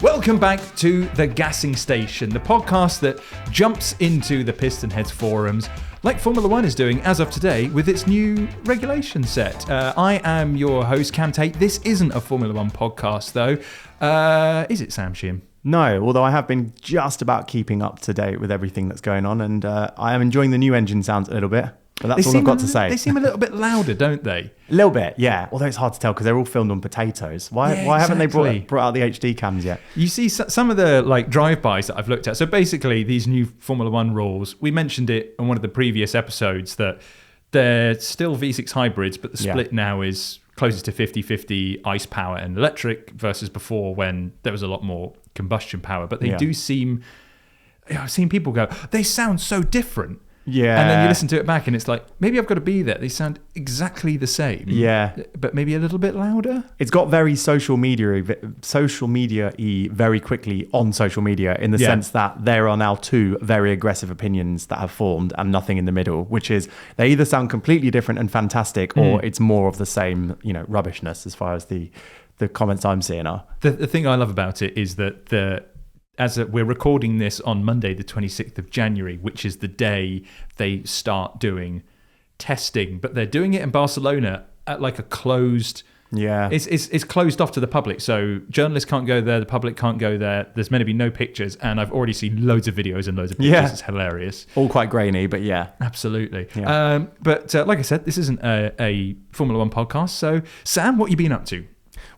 Welcome back to The Gassing Station, the podcast that jumps into the PistonHeads forums like Formula One is doing as of today with its new regulation set. I am your host, Cam Tate. This isn't a Formula One podcast, though. Is it, Sam Shim? No, although I have been just about keeping up to date with everything that's going on, and I am enjoying the new engine sounds a little bit. But that's all I've got to say. They seem a little bit louder, don't they? A little bit, yeah. Although it's hard to tell because they're all filmed on potatoes. Why haven't they brought out the HD cams yet? You see some of the drive-bys that I've looked at. So basically, these new Formula One rules, we mentioned it on one of the previous episodes that they're still V6 hybrids, but the split now is closer to 50-50 ICE power and electric versus before when there was a lot more combustion power. But they do seem... I've seen people go, they sound so different. Yeah. And then you listen to it back and it's like, maybe I've got to be there. They sound exactly the same. Yeah. But maybe a little bit louder. It's got very social media-y very quickly on social media in the sense that there are now two very aggressive opinions that have formed and nothing in the middle, which is they either sound completely different and fantastic or it's more of the same, rubbishness as far as the comments I'm seeing are. The thing I love about it is that we're recording this on Monday, the 26th of January, which is the day they start doing testing, but they're doing it in Barcelona at like a closed... Yeah. It's closed off to the public, so journalists can't go there, the public can't go there. There's meant to be no pictures, and I've already seen loads of videos and loads of pictures. It's hilarious. All quite grainy, but yeah. Absolutely. Yeah. But like I said, this isn't a Formula One podcast, so Sam, what have you been up to?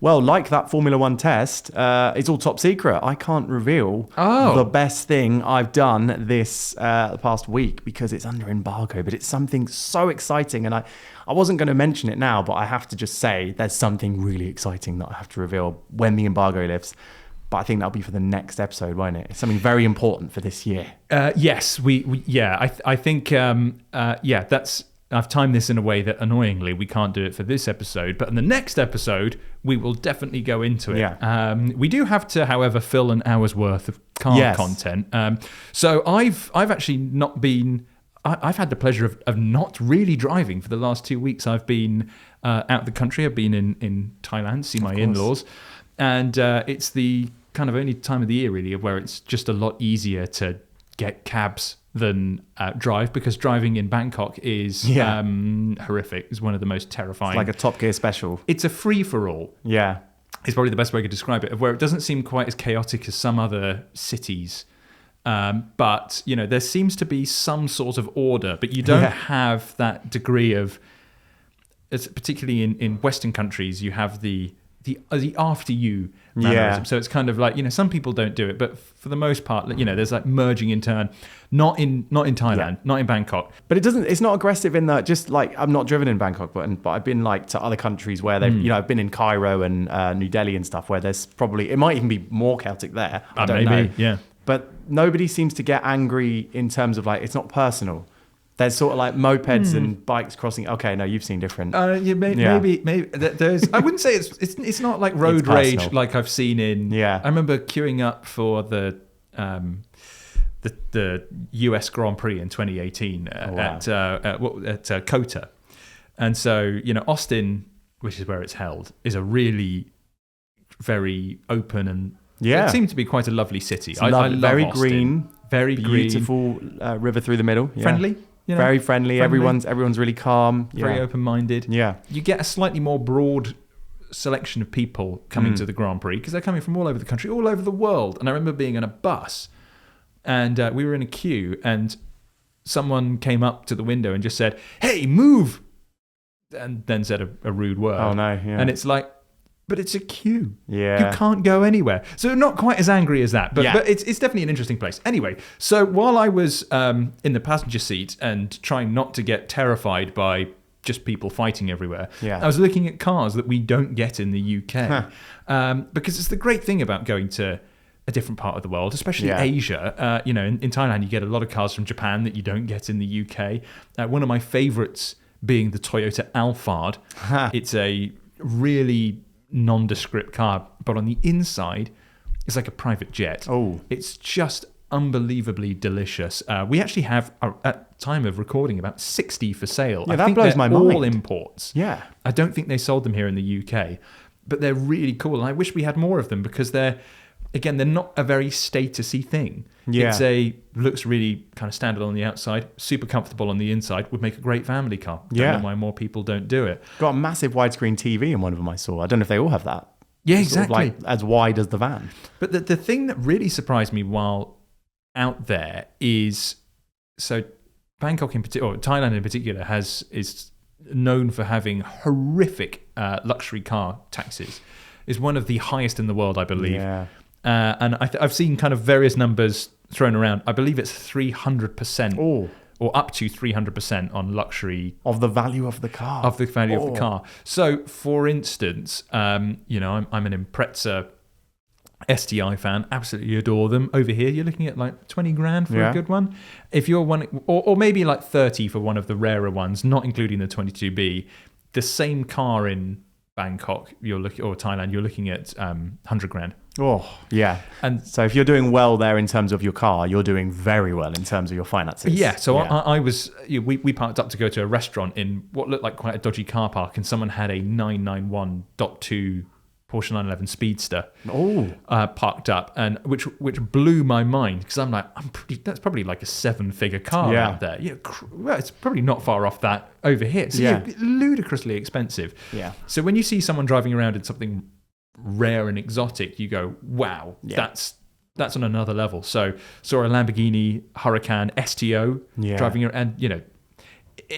Well, like that Formula One test, it's all top secret. I can't reveal the best thing I've done this past week because it's under embargo, but it's something so exciting. And I wasn't going to mention it now, but I have to just say there's something really exciting that I have to reveal when the embargo lifts. But I think that'll be for the next episode, won't it? It's something very important for this year. Yes, I think, that's... I've timed this in a way that annoyingly we can't do it for this episode, but in the next episode we will definitely go into it. Yeah. We do have to, however, fill an hour's worth of car content. So I've actually not been. I've had the pleasure of not really driving for the last 2 weeks. I've been out of the country. I've been in Thailand, see my in-laws, and it's the kind of only time of the year really where it's just a lot easier to get cabs than drive, because driving in Bangkok is horrific. It's one of the most terrifying. It's like a Top Gear special. It's a free-for-all. Yeah. It's probably the best way to describe it, of where it doesn't seem quite as chaotic as some other cities. But, there seems to be some sort of order, but you don't have that degree of... particularly in Western countries, you have the after you mannerism. So it's kind of like, some people don't do it, but for the most part, there's like merging in turn, not in Thailand, not in Bangkok. But it's not aggressive in that, just like, I'm not driven in Bangkok, but I've been like to other countries where they've, I've been in Cairo and New Delhi and stuff where there's probably, it might even be more chaotic there. I don't know. Yeah. But nobody seems to get angry in terms of like, it's not personal. There's sort of like mopeds and bikes crossing. Okay, no, you've seen different. Maybe there's. I wouldn't say it's not like road rage like I've seen in. Yeah. I remember queuing up for the US Grand Prix in 2018 at COTA, and so Austin, which is where it's held, is a really very open and it seemed to be quite a lovely city. I love very Austin. Green, very beautiful river through the middle. Yeah. Friendly. Very friendly. Everyone's really calm. Very open-minded. Yeah. You get a slightly more broad selection of people coming to the Grand Prix because they're coming from all over the country, all over the world. And I remember being on a bus and we were in a queue and someone came up to the window and just said, "Hey, move!" and then said a rude word. Oh, no. Yeah. And it's like, but it's a queue. Yeah. You can't go anywhere. So not quite as angry as that, but it's definitely an interesting place. Anyway, so while I was in the passenger seat and trying not to get terrified by just people fighting everywhere, I was looking at cars that we don't get in the UK. Because it's the great thing about going to a different part of the world, especially Asia. In Thailand, you get a lot of cars from Japan that you don't get in the UK. One of my favourites being the Toyota Alphard. It's a really nondescript car, but on the inside it's like a private jet. It's just unbelievably delicious. We actually have at time of recording about 60 for sale. I that think blows my all mind. imports. I don't think they sold them here in the UK, but they're really cool and I wish we had more of them because they're again, they're not a very statusy thing. Yeah. Looks really kind of standard on the outside, super comfortable on the inside, would make a great family car. Yeah. Don't know why more people don't do it. Got a massive widescreen TV in one of them I saw. I don't know if they all have that. Yeah, It's sort of exactly. like as wide as the van. But the thing that really surprised me while out there is, so Bangkok in particular, or Thailand in particular, is known for having horrific luxury car taxes. Is one of the highest in the world, I believe. Yeah. And I've seen kind of various numbers thrown around. I believe it's 300%. Oh. Or up to 300% on luxury Of the value of the car. of the value of the car. So, for instance, I'm an Impreza STI fan, absolutely adore them. Over here, you're looking at like 20 grand for a good one. If you're one, or maybe like 30 for one of the rarer ones, not including the 22B. The same car in Bangkok, or Thailand, you're looking at 100 grand. Oh, yeah. And so if you're doing well there in terms of your car, you're doing very well in terms of your finances. Yeah. So I was, we parked up to go to a restaurant in what looked like quite a dodgy car park, and someone had a 991.2 Porsche 911 Speedster parked up, and which blew my mind, because I'm like, that's probably like a 7-figure car out there. Well, it's probably not far off that over here. So ludicrously expensive. Yeah. So when you see someone driving around in something rare and exotic, you go, wow, that's on another level. So saw a Lamborghini Huracan STO driving around, and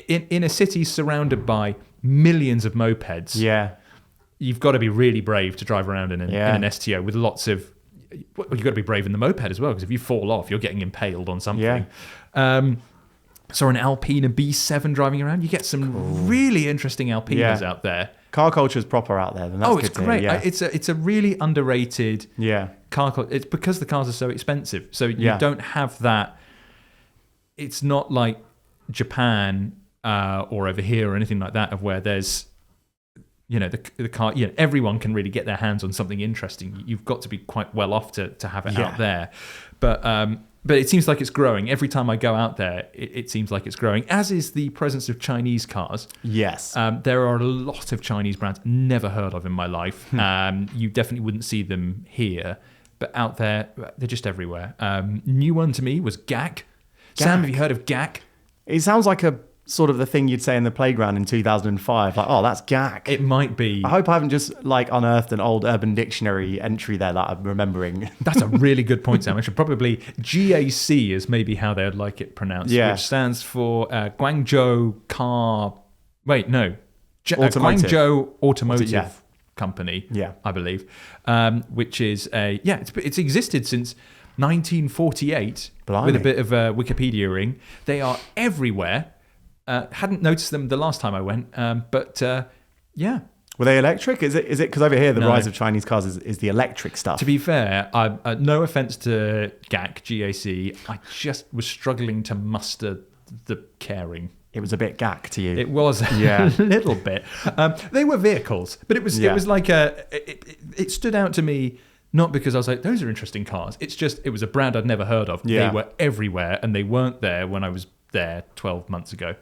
in a city surrounded by millions of mopeds. Yeah. You've got to be really brave to drive around in an STO with lots of. Well, you've got to be brave in the moped as well, because if you fall off, you're getting impaled on something. Yeah. Saw an Alpina B7 driving around. You get some really interesting Alpinas out there. Car culture is proper out there. Then that's it's good great. To hear. It's a really underrated car culture. It's because the cars are so expensive. So you don't have that. It's not like Japan or over here or anything like that, of where there's, the car, everyone can really get their hands on something interesting. You've got to be quite well off to have it out there. But it seems like it's growing. Every time I go out there, it seems like it's growing, as is the presence of Chinese cars. Yes. There are a lot of Chinese brands never heard of in my life. You definitely wouldn't see them here, but out there, they're just everywhere. New one to me was GAC. Sam, have you heard of GAC? It sounds like a sort of the thing you'd say in the playground in 2005. Like, oh, that's GAC. It might be. I hope I haven't just unearthed an old Urban Dictionary entry there that I'm remembering. That's a really good point, Sam. I should probably... GAC is maybe how they would like it pronounced, which stands for Guangzhou Car... Wait, no. Guangzhou Automotive Company, I believe, which is it's existed since 1948. Blimey. With a bit of a Wikipedia ring. They are everywhere. Hadn't noticed them the last time I went, but Were they electric? Is it because over here the rise of Chinese cars is the electric stuff? To be fair, no offense to GAC, I just was struggling to muster the caring. It was a bit GAC to you. It was a little bit. They were vehicles, but it was like it stood out to me. Not because I was like, those are interesting cars. It's just, it was a brand I'd never heard of. Yeah. They were everywhere, and they weren't there when I was there 12 months ago.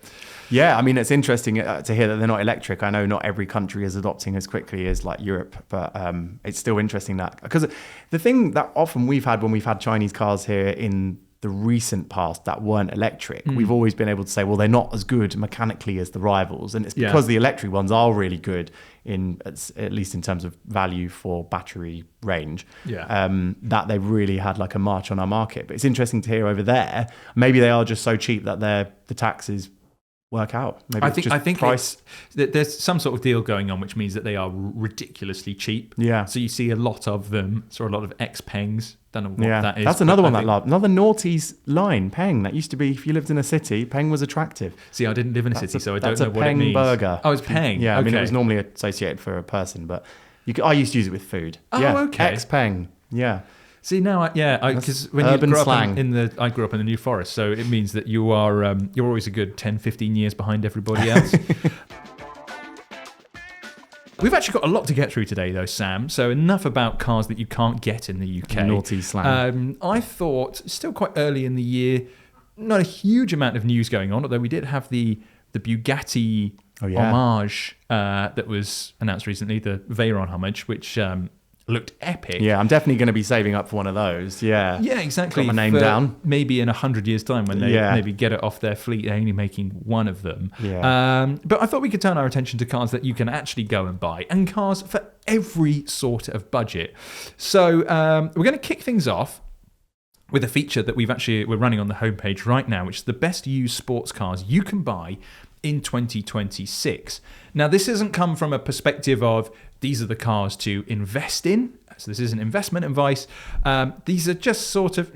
Yeah, I mean, it's interesting to hear that they're not electric. I know not every country is adopting as quickly as like Europe, but it's still interesting that, because the thing that often we've had when we've had Chinese cars here in the recent past that weren't electric, we've always been able to say, well, they're not as good mechanically as the rivals. And it's because the electric ones are really good at least in terms of value for battery range, that they've really had like a march on our market. But it's interesting to hear over there, maybe they are just so cheap that the taxes work out. Maybe I think price. There's some sort of deal going on, which means that they are ridiculously cheap. Yeah. So you see a lot of them. Saw a lot of X-Pengs. Don't know what that is. That's another one that loved. Another naughties line, Peng. That used to be, if you lived in a city, Peng was attractive. See, I didn't live in a city, so I don't know what Peng it means. Burger. Oh, it's Peng. Yeah, I mean, it was normally associated for a person, but I used to use it with food. Oh, okay. X-Peng. Yeah. See, now, because when you grew up I grew up in the New Forest, so it means that you are you're always a good 10, 15 years behind everybody else. We've actually got a lot to get through today, though, Sam. So enough about cars that you can't get in the UK. Naughty slang. I thought, still quite early in the year, not a huge amount of news going on, although we did have the Bugatti homage that was announced recently, the Veyron homage, which looked epic. Yeah, I'm definitely going to be saving up for one of those. Yeah. Yeah, exactly. Got my name down. Maybe in 100 years' time when they maybe get it off their fleet, they're only making one of them. Yeah. But I thought we could turn our attention to cars that you can actually go and buy, and cars for every sort of budget. So we're going to kick things off with a feature that we're running on the homepage right now, which is the best used sports cars you can buy in 2026. Now, this hasn't come from a perspective of these are the cars to invest in. So this isn't investment advice. These are just sort of,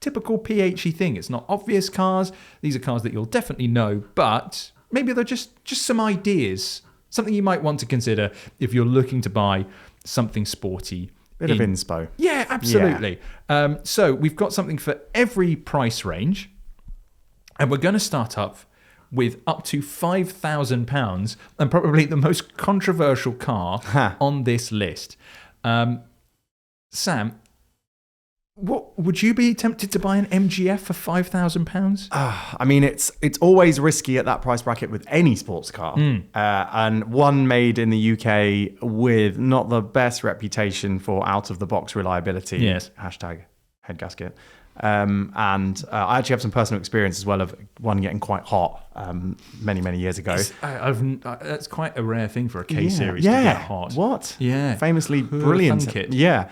typical PHE thing. It's not obvious cars. These are cars that you'll definitely know, but maybe they're just some ideas, something you might want to consider if you're looking to buy something sporty. Bit of inspo. Yeah, absolutely. Yeah. So we've got something for every price range, and we're going to start up with up to £5,000 and probably the most controversial car on this list. Sam, what would you be tempted to buy an MGF for £5,000? I mean, it's always risky at that price bracket with any sports car, and one made in the UK with not the best reputation for out of the box reliability. Yes. Hashtag head gasket. And I actually have some personal experience as well of one getting quite hot many years ago. That's quite a rare thing for a K series to get hot. What? Yeah. Famously brilliant. It. Yeah.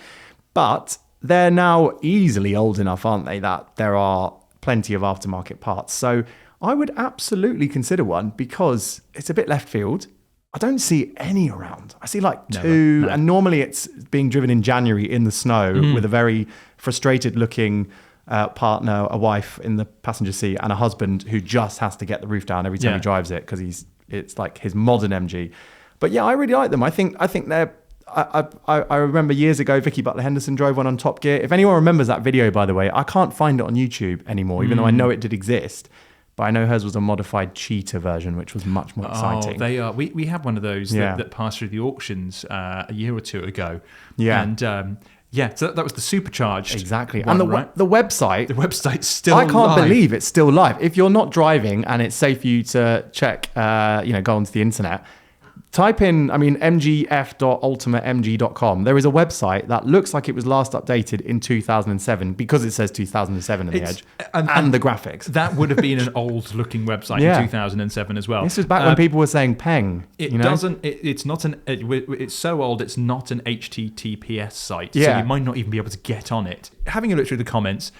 But they're now easily old enough, aren't they, that there are plenty of aftermarket parts. So I would absolutely consider one because it's a bit left field. I don't see any around. I see like two, and normally it's being driven in January in the snow with a very frustrated looking partner, a wife in the passenger seat, and a husband who just has to get the roof down every time he drives it because it's like his modern MG. But yeah, I really like them. I think they're. I remember years ago, Vicky Butler Henderson drove one on Top Gear. If anyone remembers that video, by the way, I can't find it on YouTube anymore, even though I know it did exist. But I know hers was a modified cheetah version, which was much more exciting. Oh, they are. We had one of those that passed through the auctions a year or two ago. Yeah. And so that was the supercharged. Exactly. One, and the website. The website's still I can't live. believe it's still live. If you're not driving and it's safe for you to check, go onto the internet, type in, mgf.ultimatemg.com. There is a website that looks like it was last updated in 2007 because it says 2007 on the edge and the graphics. That would have been an old looking website in 2007 as well. This was back when people were saying peng. It's so old, it's not an HTTPS site. So you might not even be able to get on it. Having a look through the comments,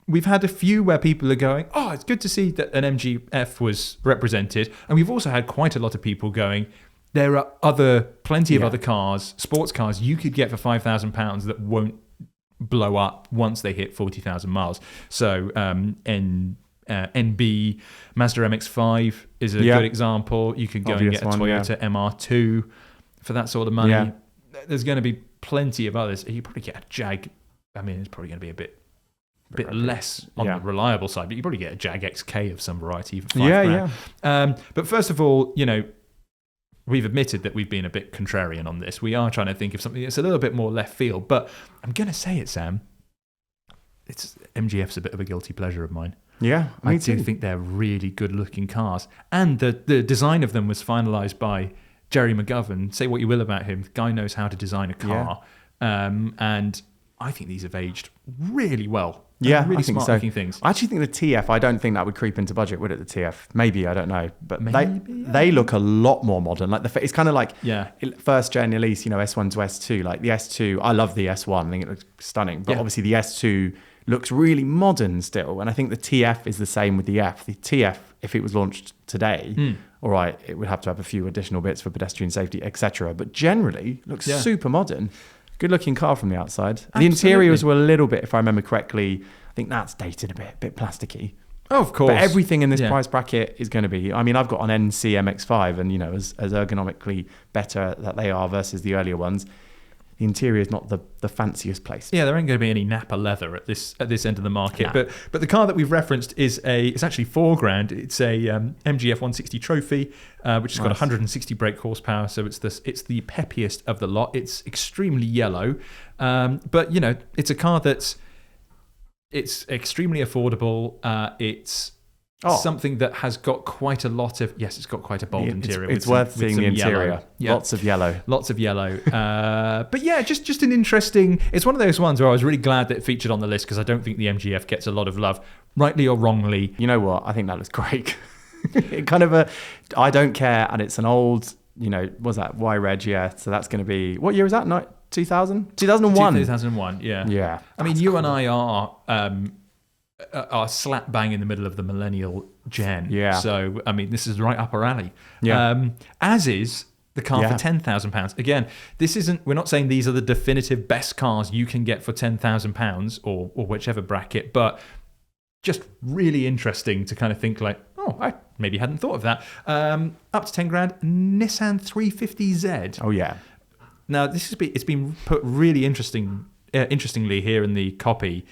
we've had a few where people are going, oh, it's good to see that an MGF was represented. And we've also had quite a lot of people going, there are plenty of other cars, sports cars you could get for £5,000 that won't blow up once they hit 40,000 miles. So NB Mazda MX-5 is a good example. You could go and get a Toyota MR2 for that sort of money. Yeah. There's going to be plenty of others. You probably get a Jag. It's probably going to be a bit less on the reliable side, but you probably get a Jag XK of some variety for £5,000. But first of all, we've admitted that we've been a bit contrarian on this. We are trying to think of something that's a little bit more left field, but I'm going to say it, Sam. MGF's a bit of a guilty pleasure of mine. Yeah, I do think they're really good-looking cars, and the design of them was finalised by Jerry McGovern. Say what you will about him, the guy knows how to design a car, and I think these have aged really well. Yeah, really I think smart so. looking things. I actually think the TF, I don't think that would creep into budget, would it, the TF? Maybe, I don't know. But they look a lot more modern. Like it's kind of like first gen Elise, S1 to S2. Like the S2, I love the S1. I think it looks stunning. But obviously the S2 looks really modern still. And I think the TF is the same with the F. The TF, if it was launched today, all right, it would have to have a few additional bits for pedestrian safety, etc. But generally, looks super modern. Good looking car from the outside. Absolutely. The interiors were a little bit, if I remember correctly, I think that's dated a bit plasticky. Oh, of course. But everything in this price bracket is going to be, I've got an NC MX-5 and, as ergonomically better that they are versus the earlier ones, the interior is not the fanciest place. Yeah, there ain't going to be any Napa leather at this end of the market. Nah. But the car that we've referenced it's actually £4,000. It's a MGF 160 Trophy, which has got 160 brake horsepower. So it's the peppiest of the lot. It's extremely yellow, but it's a car it's extremely affordable. It's something that has got quite a lot of... Yes, it's got quite a bold interior. It's worth seeing the interior. Yeah. Lots of yellow. Lots of yellow. But yeah, just an interesting... It's one of those ones where I was really glad that it featured on the list because I don't think the MGF gets a lot of love, rightly or wrongly. You know what? I think that looks great. Kind of I don't care, and it's an old, was that Y-Reg? Yeah, so that's going to be... What year was that? 2000? 2001? 2001, yeah. Yeah. I mean, you and I are slap bang in the middle of the millennial gen. Yeah. So, I mean, this is right up our alley. Yeah. As is the car for £10,000. Again, we're not saying these are the definitive best cars you can get for £10,000 or whichever bracket, but just really interesting to kind of think like, oh, I maybe hadn't thought of that. Up to 10 grand, Nissan 350Z. Oh, yeah. Now, it's been put really interestingly here in the copy,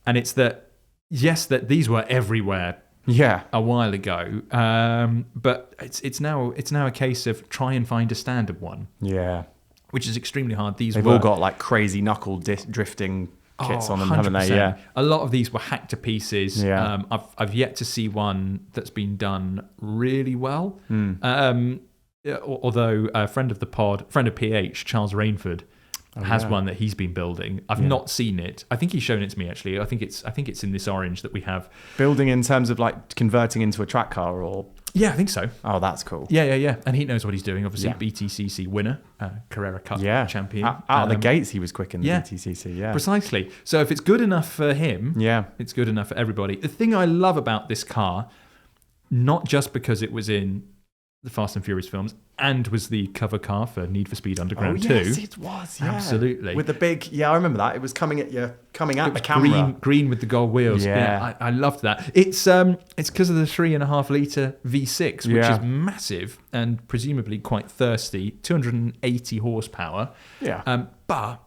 and it's that, yes, that these were everywhere a while ago, but it's now a case of try and find a standard one. Yeah. Which is extremely hard. They've all got like crazy knuckle drifting kits on them, 100%. Haven't they? Yeah. A lot of these were hacked to pieces. Yeah. I've yet to see one that's been done really well. Although a friend of the pod, friend of PH, Charles Rainford, has one that he's been building. I've not seen it. I think he's shown it to me actually. I think it's in this orange that we have. Building in terms of like converting into a track car, or yeah, I think so. Oh, that's cool. Yeah. And he knows what he's doing. Obviously, BTCC winner, Carrera Cup champion. Out of the gates, he was quick in the BTCC. Yeah, precisely. So if it's good enough for him, it's good enough for everybody. The thing I love about this car, not just because it was in the Fast and Furious films and was the cover car for Need for Speed Underground 2. Yes, it was. Yeah. Absolutely. With the big, I remember that. It was coming at the camera. Green with the gold wheels. Yeah. I loved that. It's because of the 3.5 litre V6, which is massive and presumably quite thirsty. 280 horsepower. Yeah. But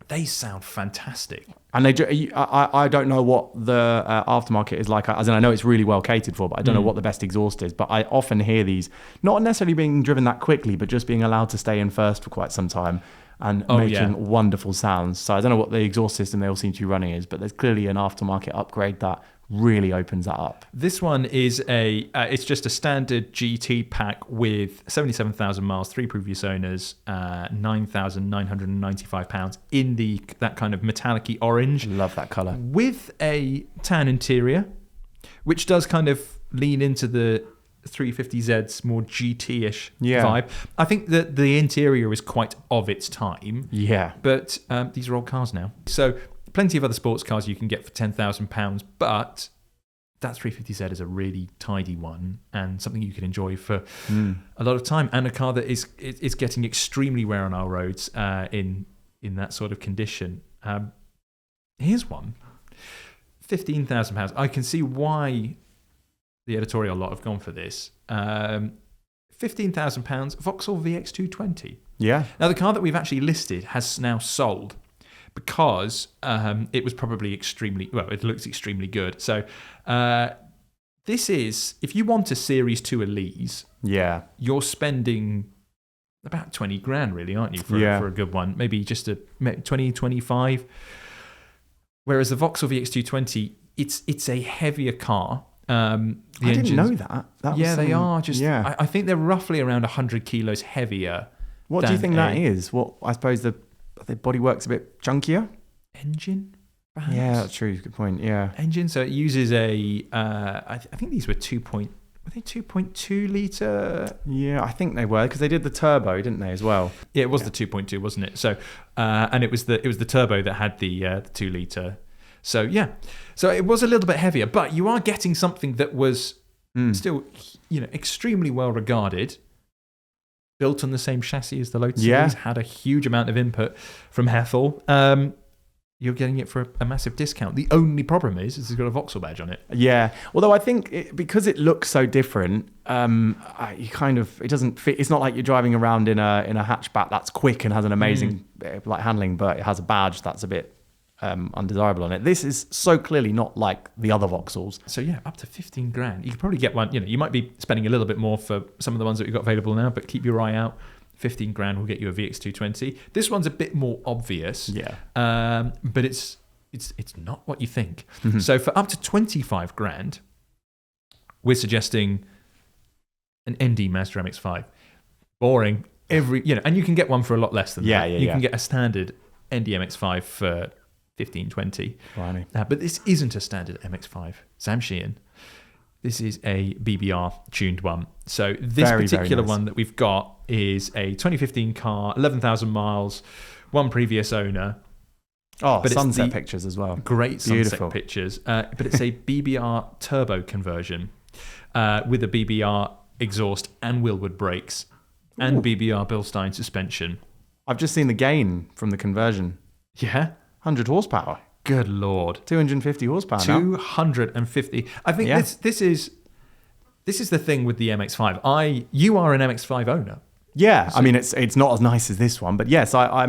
they sound fantastic. And I don't know what the aftermarket is like. As in, I know it's really well catered for, but I don't know what the best exhaust is. But I often hear these not necessarily being driven that quickly, but just being allowed to stay in first for quite some time and making wonderful sounds. So I don't know what the exhaust system they all seem to be running is, but there's clearly an aftermarket upgrade that really opens that up. This one is it's just a standard GT pack with 77,000 miles, 3 previous owners, £9,995 in that kind of metallic-y orange. Love that colour. With a tan interior, which does kind of lean into the 350Z's more GT-ish vibe. I think that the interior is quite of its time. Yeah. But these are old cars now. So plenty of other sports cars you can get for £10,000, but that 350Z is a really tidy one and something you can enjoy for a lot of time, and a car that is getting extremely rare on our roads in that sort of condition. Here's one. £15,000. I can see why the editorial lot have gone for this. £15,000 Vauxhall VX220. Yeah. Now, the car that we've actually listed has now sold, because it was probably it looks extremely good. So this is, if you want a Series 2 Elise, you're spending about 20 grand really, aren't you, for a good one? Maybe just a 20, 25. Whereas the Vauxhall VX220, it's a heavier car. I didn't know that. They are. I think they're roughly around 100 kilos heavier. What do you think that is? What, I suppose the bodywork's a bit chunkier. Engine, perhaps? Yeah, that's true. Good point. Yeah. Engine. So it uses I think these were 2.2 litre? Yeah, I think they were, because they did the turbo, didn't they, as well? Yeah, it was the 2.2, wasn't it? So, and it was the turbo that had the 2 litre. So yeah, so it was a little bit heavier, but you are getting something that was still, extremely well regarded. Built on the same chassis as the Lotus Elise, had a huge amount of input from Hethel. You're getting it for a massive discount. The only problem is it's got a Vauxhall badge on it. Yeah, although I think because it looks so different, it doesn't fit. It's not like you're driving around in a hatchback that's quick and has an amazing handling, but it has a badge that's a bit undesirable on it. This is so clearly not like the other Vauxhalls. So yeah, up to 15 grand. You could probably get one. You might be spending a little bit more for some of the ones that we've got available now, but keep your eye out. 15 grand will get you a VX220. This one's a bit more obvious. Yeah. But it's not what you think. Mm-hmm. So for up to 25 grand, we're suggesting an ND Mazda MX-5. Boring. And you can get one for a lot less than that. You can get a standard ND MX-5 for 15, 20. But this isn't a standard MX-5. Sam Sheehan. This is a BBR tuned one. So this particular one that we've got is a 2015 car, 11,000 miles, one previous owner. Oh, but sunset pictures as well. Great sunset pictures. But it's a BBR turbo conversion with a BBR exhaust and Willwood brakes and BBR Bilstein suspension. I've just seen the gain from the conversion. Yeah? 100 horsepower. Good Lord. 250 horsepower 250. Now. I think this is the thing with the MX-5. You are an MX-5 owner. Yeah, so, I mean it's not as nice as this one, but yes, I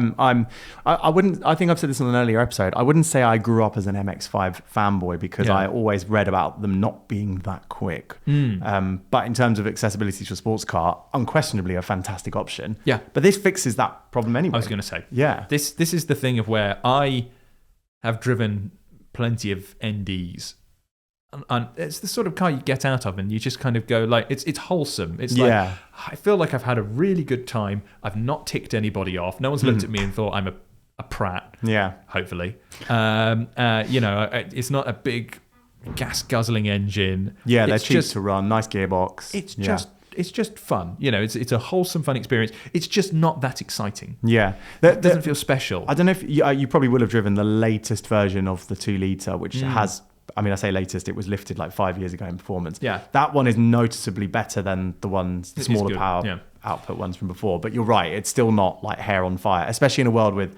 wouldn't. I think I've said this on an earlier episode. I wouldn't say I grew up as an MX-5 fanboy because I always read about them not being that quick. But in terms of accessibility to a sports car, unquestionably a fantastic option. Yeah, but this fixes that problem anyway. I was going to say, yeah, this is the thing of where I have driven plenty of NDs. And it's the sort of car you get out of and you just kind of go like, it's wholesome. It's like, I feel like I've had a really good time. I've not ticked anybody off. No one's looked at me and thought I'm a prat. Yeah. Hopefully. It's not a big gas guzzling engine. Yeah, they're cheap to run. Nice gearbox. It's just fun. It's a wholesome, fun experience. It's just not that exciting. Yeah. It doesn't feel special. I don't know if you probably will have driven the latest version of the 2-litre, which has... I mean, I say latest, it was lifted like 5 years ago in performance. Yeah. That one is noticeably better than the smaller power output ones from before. But you're right, it's still not like hair on fire, especially in a world with,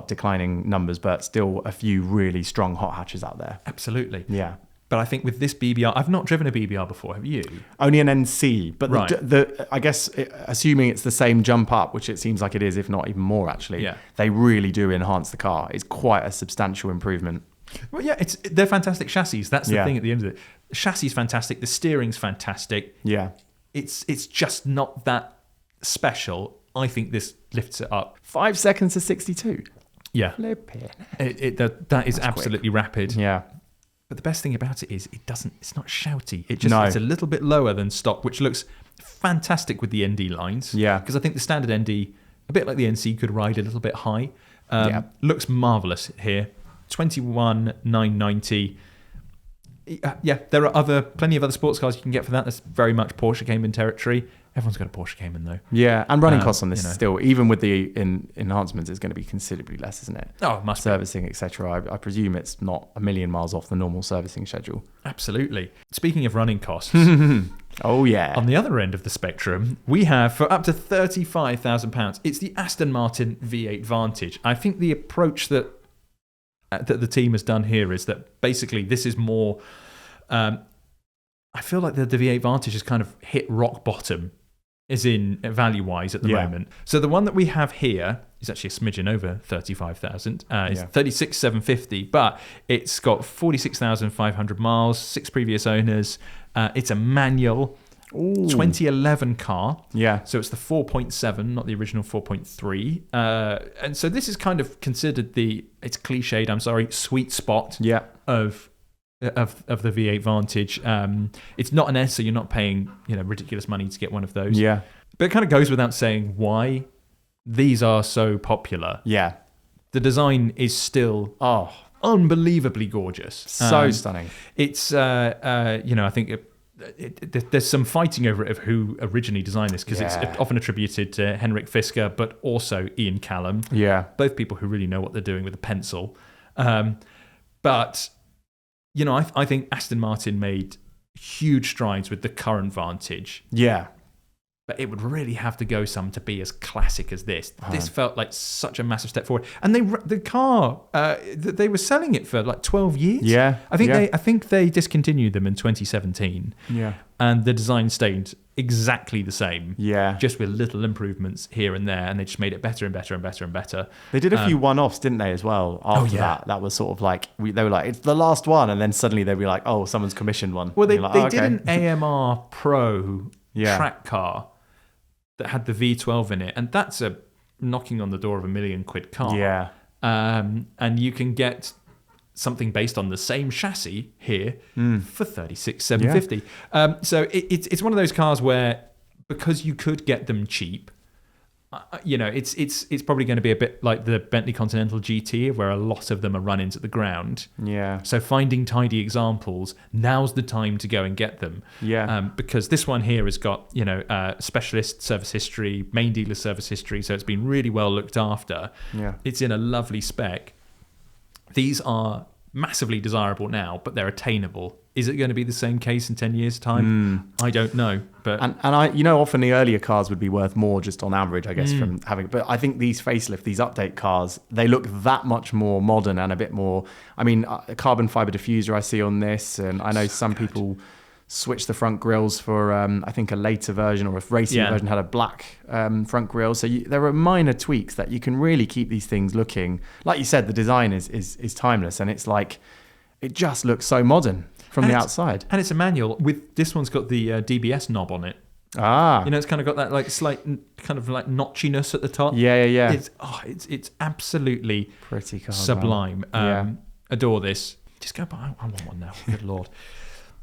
declining numbers, but still a few really strong hot hatches out there. Absolutely. Yeah. But I think with this BBR, I've not driven a BBR before, have you? Only an NC, but I guess, assuming it's the same jump up, which it seems like it is, if not even more actually, they really do enhance the car. It's quite a substantial improvement. Well, yeah, they're fantastic chassis. That's the thing at the end of it. The chassis is fantastic. The steering's fantastic. Yeah. It's just not that special. I think this lifts it up. 5 seconds to 62. Yeah. Flipping. That is absolutely quick. Rapid. Yeah. But the best thing about it is it's not shouty. It's a little bit lower than stock, which looks fantastic with the ND lines. Yeah. Because I think the standard ND, a bit like the NC, could ride a little bit high. Looks marvellous here. 21,990. There are plenty of other sports cars you can get for that. That's very much Porsche Cayman territory. Everyone's got a Porsche Cayman though. Yeah, and running costs on this still, even with the enhancements, is going to be considerably less, isn't it? Oh, it must servicing, etc. I presume it's not a million miles off the normal servicing schedule. Absolutely. Speaking of running costs, oh yeah. On the other end of the spectrum, we have for up to £35,000. It's the Aston Martin V8 Vantage. I think the approach that the team has done here is that basically this is more. I feel like the V8 Vantage has kind of hit rock bottom, as in value-wise at the moment. So the one that we have here is actually a smidgen over 35,000. It's 36,750, but it's got 46,500 miles, 6 previous owners. It's a manual. Ooh. 2011 car. Yeah. So it's the 4.7, not the original 4.3. And so this is kind of considered it's cliched, sweet spot of the V8 Vantage. It's not an S, so you're not paying ridiculous money to get one of those. Yeah. But it kind of goes without saying why these are so popular. Yeah. The design is still unbelievably gorgeous. So stunning. It's I think there's some fighting over it of who originally designed this, because it's often attributed to Henrik Fisker, but also Ian Callum. Yeah. Both people who really know what they're doing with a pencil. But, I think Aston Martin made huge strides with the current Vantage. Yeah. But it would really have to go some to be as classic as this. This felt like such a massive step forward. And the car, they were selling it for like 12 years. Yeah. I think they discontinued them in 2017. Yeah. And the design stayed exactly the same. Yeah. Just with little improvements here and there, and they just made it better and better and better and better. They did a few one-offs, didn't they, as well? After that, that was sort of like they were like, it's the last one, and then suddenly they'd be like, oh, someone's commissioned one. Well, they did an AMR Pro track car that had the V12 in it, and that's a knocking on the door of £1 million car. Yeah. And you can get something based on the same chassis here for $36,750. Yeah. So it's one of those cars where, because you could get them cheap, it's probably going to be a bit like the Bentley Continental GT, where a lot of them are run into the ground. Yeah. So finding tidy examples, now's the time to go and get them. Yeah. Because this one here has got, specialist service history, main dealer service history, so it's been really well looked after. Yeah. It's in a lovely spec. These are massively desirable now, but they're attainable. Is it going to be the same case in 10 years' time? I don't know. But and often the earlier cars would be worth more just on average, I guess, from having. But I think these facelift, these update cars, they look that much more modern and a bit more. I mean, a carbon fiber diffuser I see on this, and I know some people switch the front grills for I think a later version, or a racing version had a black front grill. So there are minor tweaks that you can really keep these things looking. Like you said, the design is timeless, and it's like it just looks so modern from the outside. And it's a manual. With this one's got the DBS knob on it. It's kind of got that like slight kind of like notchiness at the top. Yeah. It's absolutely pretty car, sublime. Adore this. Just go buy. I want one now. Good Lord.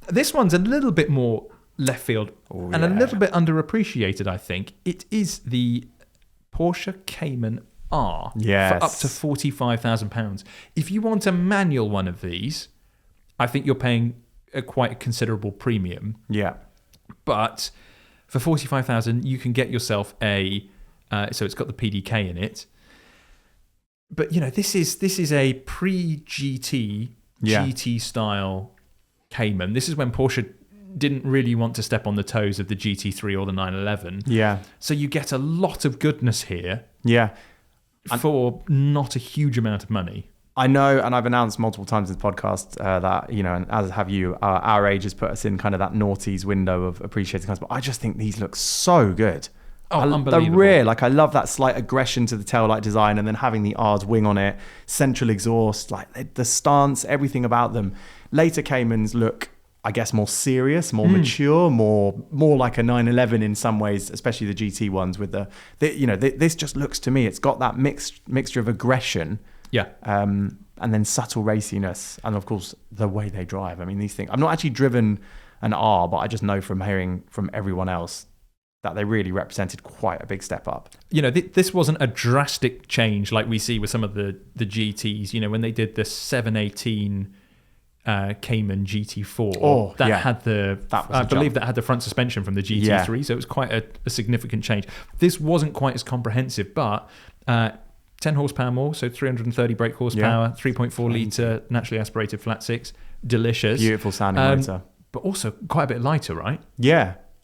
This one's a little bit more left field and a little bit underappreciated, I think. It is the Porsche Cayman R for up to £45,000. If you want a manual one of these, I think you're paying quite a considerable premium. Yeah. But for $45,000, you can get yourself a... so it's got the PDK in it. But, this is a pre-GT, GT-style Cayman. This is when Porsche didn't really want to step on the toes of the GT3 or the 911. Yeah. So you get a lot of goodness here. Yeah. For not a huge amount of money. I know, and I've announced multiple times in the podcast that, and as have you, our age has put us in kind of that noughties window of appreciating cars. But I just think these look so good. Oh, unbelievable. The rear, I love that slight aggression to the taillight design, and then having the R's wing on it, central exhaust, the stance, everything about them. Later Caymans look, I guess, more serious, more mature, more like a 911 in some ways, especially the GT ones with this just looks to me, it's got that mixture of aggression. Yeah. And then subtle raciness, and of course the way they drive. I mean, these things, I've not actually driven an R, but I just know from hearing from everyone else that they really represented quite a big step up. This wasn't a drastic change like we see with some of the GTs. When they did the 718 Cayman GT4, I believe that had the front suspension from the GT3, so it was quite a significant change. This wasn't quite as comprehensive, but 10 horsepower more, so 330 brake horsepower, 3.4 litre naturally aspirated flat six, delicious, beautiful sounding motor, but also quite a bit lighter, right?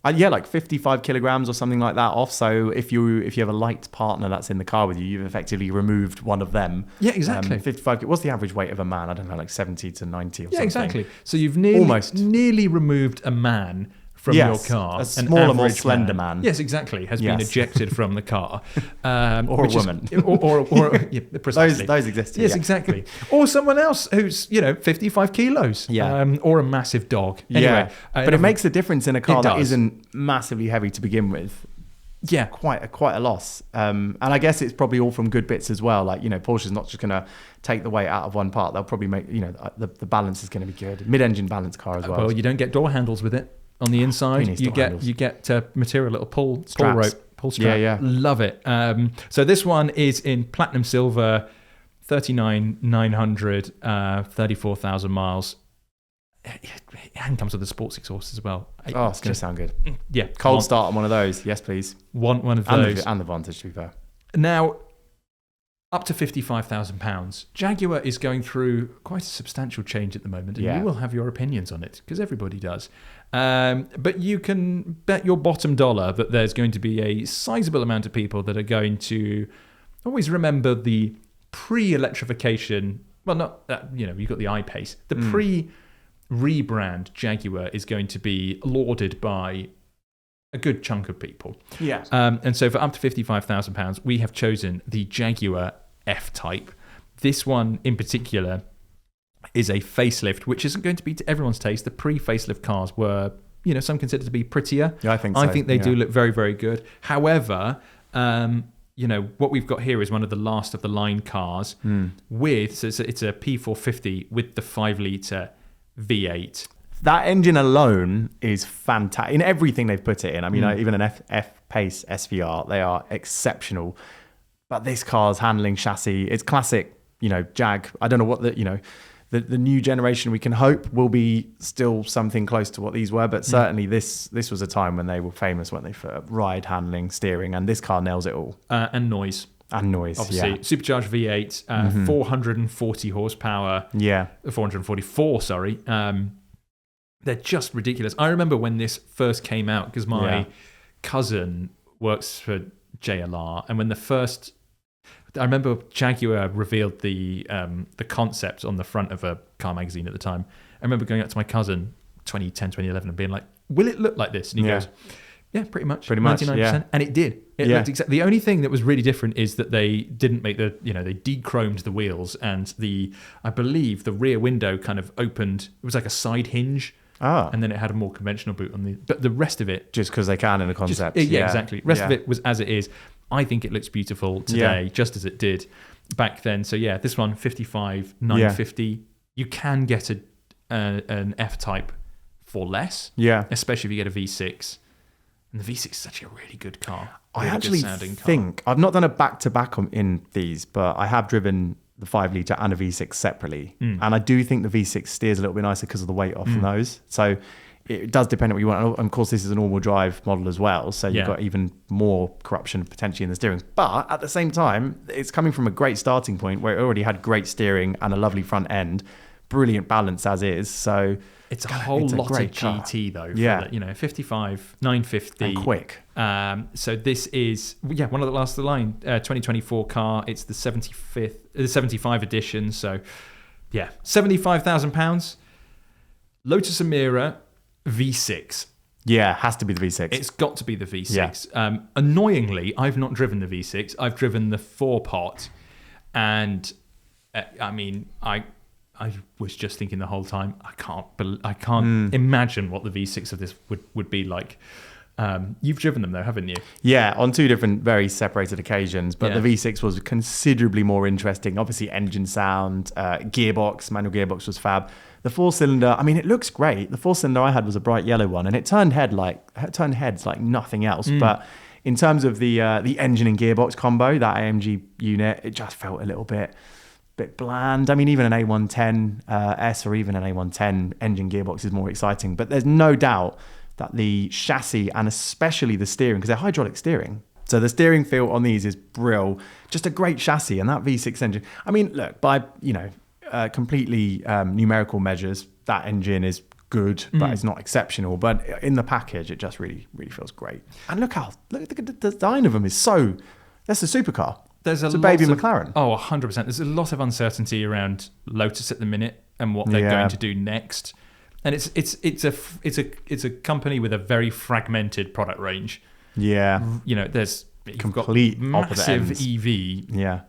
Like 55 kilograms or something like that off. So if you have a light partner that's in the car with you, you've effectively removed one of them. Yeah, exactly. 55. What's the average weight of a man? I don't know, like 70 to 90 or something. Yeah, exactly. So you've nearly removed a man from your car. A smaller, more slender man. Yes, exactly. Has been ejected from the car. Or a woman. Precisely. Those exist. Yes, exactly. Or someone else who's, 55 kilos. Yeah. Or a massive dog. Anyway, but it makes a difference in a car that isn't massively heavy to begin with. Yeah. Quite a loss. And I guess it's probably all from good bits as well. Porsche's not just going to take the weight out of one part. They'll probably make, the balance is going to be good. Mid-engine balance car as well. Well, you don't get door handles with it. On the inside, you get material little pull strap. Yeah. Love it. So this one is in platinum silver, 39,900, 34,000 miles. And comes with a sports exhaust as well. It's going to sound good. Yeah. Cold start on one of those. Yes, please. Want one of those. And the Vantage, to be fair. Now, up to £55,000. Jaguar is going through quite a substantial change at the moment, and you will have your opinions on it, because everybody does. But you can bet your bottom dollar that there's going to be a sizable amount of people that are going to always remember the pre-electrification. Well, not that, you've got the I-Pace. The pre-rebrand Jaguar is going to be lauded by a good chunk of people. Yeah. And so for up to £55,000, we have chosen the Jaguar F-Type. This one in particular is a facelift, which isn't going to be to everyone's taste. The pre-facelift cars were, some considered to be prettier. Yeah, I think so. I think they do look very, very good. However, what we've got here is one of the last of the line cars with, so it's a P450 with the 5-litre V8. That engine alone is fantastic in everything they've put it in. I mean, even an F-Pace SVR, they are exceptional. But this car's handling chassis, it's classic, Jag. I don't know what the new generation we can hope will be still something close to what these were, but certainly this was a time when they were famous, weren't they, for ride, handling, steering, and this car nails it all. And noise. Obviously. Yeah. Supercharged V8, 440 horsepower. Yeah. 444, sorry. They're just ridiculous. I remember when this first came out, because my cousin works for JLR, and when I remember Jaguar revealed the concept on the front of a car magazine at the time. I remember going up to my cousin 2010, 2011 and being like, will it look like this? And he goes, yeah, pretty much. 99%. Yeah. And it did. It looked exactly. The only thing that was really different is that they didn't make they de-chromed the wheels, and I believe the rear window kind of opened. It was like a side hinge. And then it had a more conventional boot on but the rest of it, just because they can in a concept. Exactly. Rest of it was as it is. I think it looks beautiful today, just as it did back then. So this one 55 950. You can get an F-Type for less. Especially if you get a V6. And the V6 is such a really good car. I actually think I've not done a back-to-back in these, but I have driven the 5-litre and a V6 separately. And I do think the V6 steers a little bit nicer because of the weight off from those. So it does depend on what you want. And of course, this is an all-wheel drive model as well. So you've got even more corruption potentially in the steering. But at the same time, it's coming from a great starting point where it already had great steering and a lovely front end. Brilliant balance as is. So it's a whole lot of GT though. For 55, 950. And quick. So this is, one of the last of the line, 2024 car. It's the 75 edition. So £75,000. Lotus Emira V6. Yeah, has to be the V6. It's got to be the V6. Annoyingly, I've not driven the V6. I've driven the 4-pot. And I was just thinking the whole time, I can't imagine what the V6 of this would be like. You've driven them though, haven't you? Yeah, on two different, very separated occasions. But the V6 was considerably more interesting. Obviously, engine sound, manual gearbox was fab. The 4-cylinder, it looks great. The 4-cylinder I had was a bright yellow one, and it turned heads like nothing else. But in terms of the engine and gearbox combo, that AMG unit, it just felt a little bit bland. Even an A110 S or even an A110 engine gearbox is more exciting. But there's no doubt that the chassis and especially the steering, because they're hydraulic steering. So the steering feel on these is brill. Just a great chassis, and that V6 engine. Look, by completely numerical measures, that engine is good, but it's not exceptional. But in the package, it just really, really feels great. And look at the design of them is so. That's a supercar. It's a baby McLaren. Oh, 100%. There's a lot of uncertainty around Lotus at the minute and what they're going to do next. And it's a company with a very fragmented product range. Yeah. There's complete massive EV. Yeah.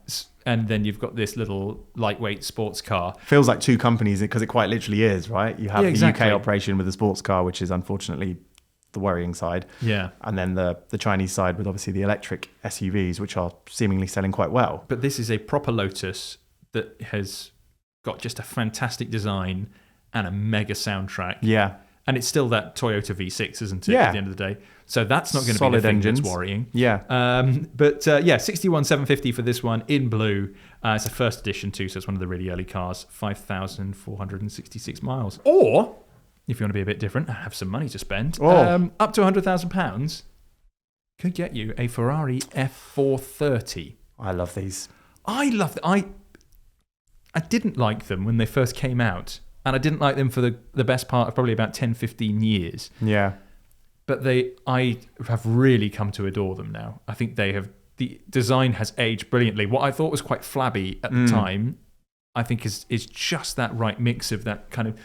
And then you've got this little lightweight sports car. Feels like two companies because it quite literally is, right? You have the UK operation with the sports car, which is unfortunately the worrying side. Yeah. And then the Chinese side with obviously the electric SUVs, which are seemingly selling quite well. But this is a proper Lotus that has got just a fantastic design and a mega soundtrack. Yeah. And it's still that Toyota V6, isn't it, yeah. at the end of the day? So that's not going to be the thing that's worrying. Yeah. But 61,750 for this one in blue. It's a first edition too, so it's one of the really early cars. 5,466 miles. Or, if you want to be a bit different, have some money to spend, up to £100,000 could get you a Ferrari F430. I love these. I didn't like them when they first came out. And I didn't like them for the best part of probably about 10, 15 years. Yeah. But I have really come to adore them now. I think the design has aged brilliantly. What I thought was quite flabby at the time, I think is just that right mix of that kind of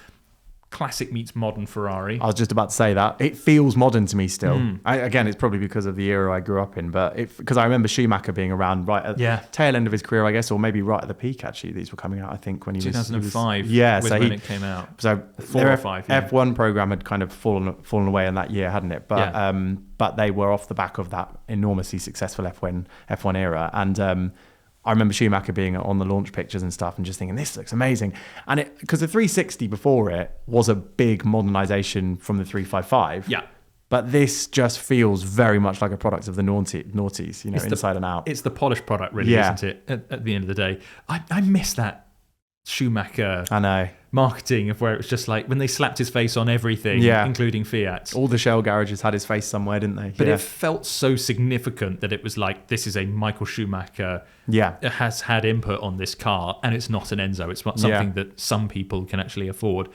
classic meets modern Ferrari. I was just about to say that. It feels modern to me still. Again, it's probably because of the era I grew up in, but because I remember Schumacher being around right at the tail end of his career, I guess, or maybe right at the peak, actually. These were coming out, I think, when he 2005 was... Yeah, was when it came out. So 4 or 5, F1 program had kind of fallen away in that year, hadn't it? But they were off the back of that enormously successful F1 era. And I remember Schumacher being on the launch pictures and stuff and just thinking, this looks amazing. And because the 360 before it was a big modernization from the 355. Yeah. But this just feels very much like a product of the noughties, inside and out. It's the polished product, really, isn't it? At the end of the day. I miss that Schumacher marketing of where it was just like when they slapped his face on everything, including Fiat. All the Shell garages had his face somewhere, didn't they? But it felt so significant that it was like, this is a Michael Schumacher has had input on this car, and it's not an Enzo. It's not something that some people can actually afford.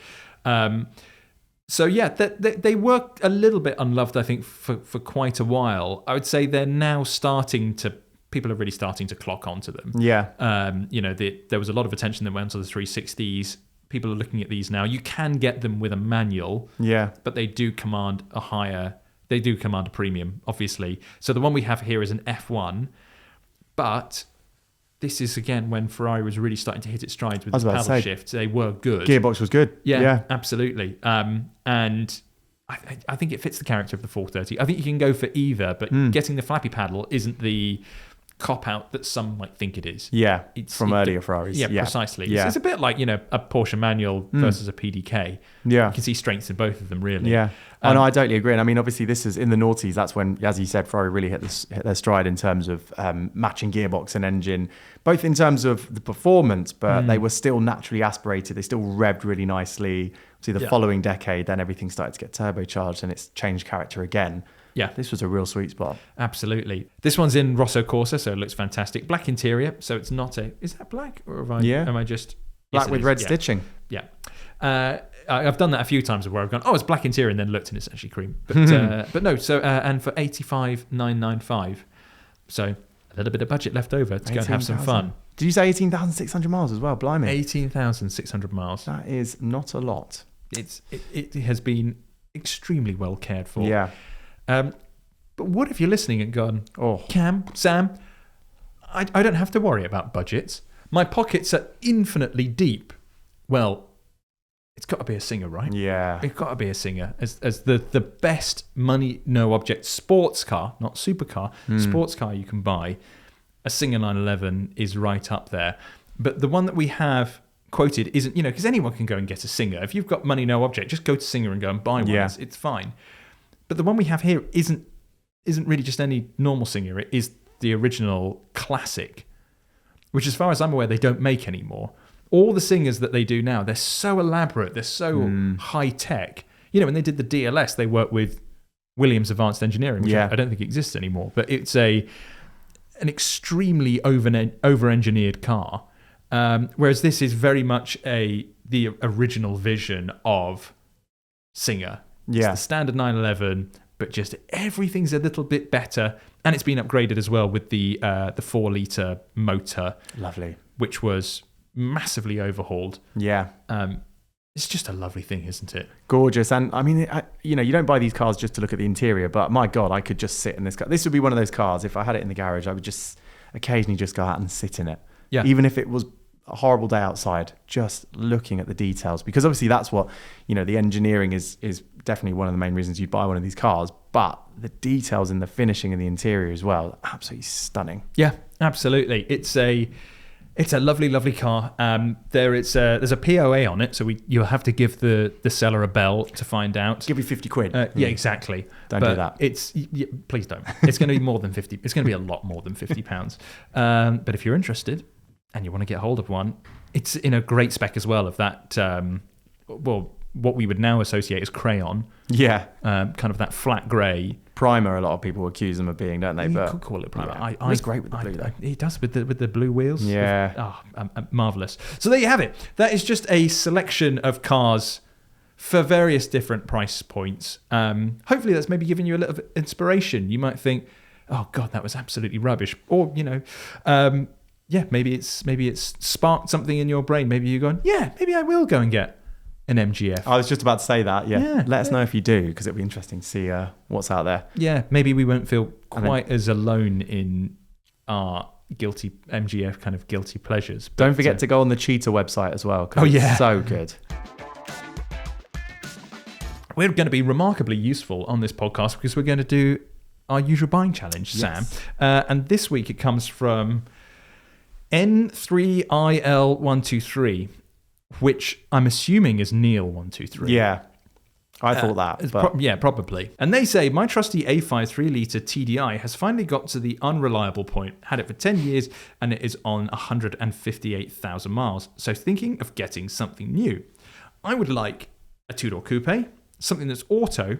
So they were a little bit unloved, I think, for quite a while. I would say they're now people are really starting to clock onto them. Yeah. There was a lot of attention that went to the 360s. People are looking at these now. You can get them with a manual. Yeah. But they do command a premium, obviously. So the one we have here is an F1, but this is, again, when Ferrari was really starting to hit its strides with the paddle shifts. They were good. Gearbox was good. Yeah. Absolutely. And I think it fits the character of the 430. I think you can go for either, but getting the flappy paddle isn't the cop-out that some might think it is. Yeah, from earlier Ferraris. Yeah, precisely. Yeah. It's a bit like, a Porsche manual versus a PDK. Yeah. You can see strengths in both of them, really. Yeah. No, I totally agree. And I mean, obviously, this is in the noughties. That's when, as you said, Ferrari really hit their stride in terms of matching gearbox and engine, both in terms of the performance, but they were still naturally aspirated. They still revved really nicely. See, the following decade, then everything started to get turbocharged and it's changed character again. Yeah. This was a real sweet spot. Absolutely. This one's in Rosso Corsa, so it looks fantastic. Black interior, so it's not is that black? Or am I just... Black with red stitching. Yeah. I've done that a few times where I've gone, it's black interior, and then looked and it's actually cream. But no, so, and for 85,995. So a little bit of budget left over to go and have some fun. Did you say 18,600 miles as well? Blimey. 18,600 miles. That is not a lot. It has been extremely well cared for. Yeah. But what if you're listening and gone, Sam, I don't have to worry about budgets. My pockets are infinitely deep. Well, it's got to be a Singer, right? Yeah. It's got to be a Singer. As the best money, no object sports car, not supercar, sports car you can buy, a Singer 911 is right up there. But the one that we have quoted isn't, because anyone can go and get a Singer. If you've got money, no object, just go to Singer and go and buy one. Yeah. It's fine. But the one we have here isn't really just any normal Singer. It is the original classic, which, as far as I'm aware, they don't make anymore. All the Singers that they do now, they're so elaborate, they're so high tech. When they did the DLS, they worked with Williams Advanced Engineering, which I don't think exists anymore. But it's an extremely over-engineered car, whereas this is very much the original vision of Singer. Yeah. It's the standard 911, but just everything's a little bit better. And it's been upgraded as well with the 4-litre motor. Lovely. Which was massively overhauled. Yeah. It's just a lovely thing, isn't it? Gorgeous. And I mean, you don't buy these cars just to look at the interior, but my God, I could just sit in this car. This would be one of those cars, if I had it in the garage, I would just occasionally just go out and sit in it. Yeah. Even if it was a horrible day outside, just looking at the details, because obviously that's what, the engineering is definitely one of the main reasons you'd buy one of these cars, but the details in the finishing and the interior as well, absolutely stunning. Yeah, absolutely. It's a lovely, lovely car. There's a POA on it, so you'll have to give the seller a bell to find out. Give you 50 quid. Yeah, exactly. Don't do that. Please don't. It's going to be more than 50. It's going to be a lot more than £50. But if you're interested and you want to get hold of one, it's in a great spec as well of that, what we would now associate as crayon. Yeah. Kind of that flat grey. Primer, a lot of people accuse them of being, don't they? You could call it primer. Yeah. It's great with the blue, though. It does with the blue wheels. Yeah. Marvellous. So there you have it. That is just a selection of cars for various different price points. Hopefully that's maybe giving you a little inspiration. You might think, oh God, that was absolutely rubbish. Or, maybe it's sparked something in your brain. Maybe you're going, maybe I will go and get an MGF. I was just about to say that. Yeah. Let us know if you do, because it'll be interesting to see what's out there. Yeah, maybe we won't feel quite as alone in our guilty MGF kind of guilty pleasures. Don't forget to go on the Cheetah website as well. It's so good. We're going to be remarkably useful on this podcast because we're going to do our usual buying challenge, Sam. And this week it comes from N3IL123, which I'm assuming is Neil123. Yeah, I thought that. Probably. And they say, my trusty A5 3-litre TDI has finally got to the unreliable point. Had it for 10 years and it is on 158,000 miles. So thinking of getting something new. I would like a two-door coupe, something that's auto,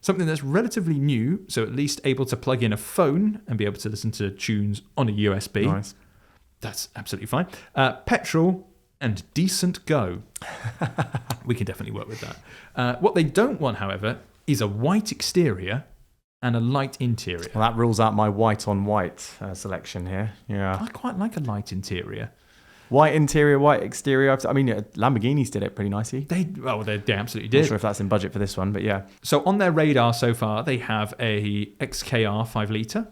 something that's relatively new, so at least able to plug in a phone and be able to listen to tunes on a USB. Nice. That's absolutely fine. Petrol and decent go. We can definitely work with that. What they don't want, however, is a white exterior and a light interior. Well, that rules out my white on white selection here. Yeah, I quite like a light interior. White interior, white exterior. I mean, Lamborghinis did it pretty nicely. They absolutely did. Not sure if that's in budget for this one, but yeah. So on their radar so far, they have a XKR 5-litre.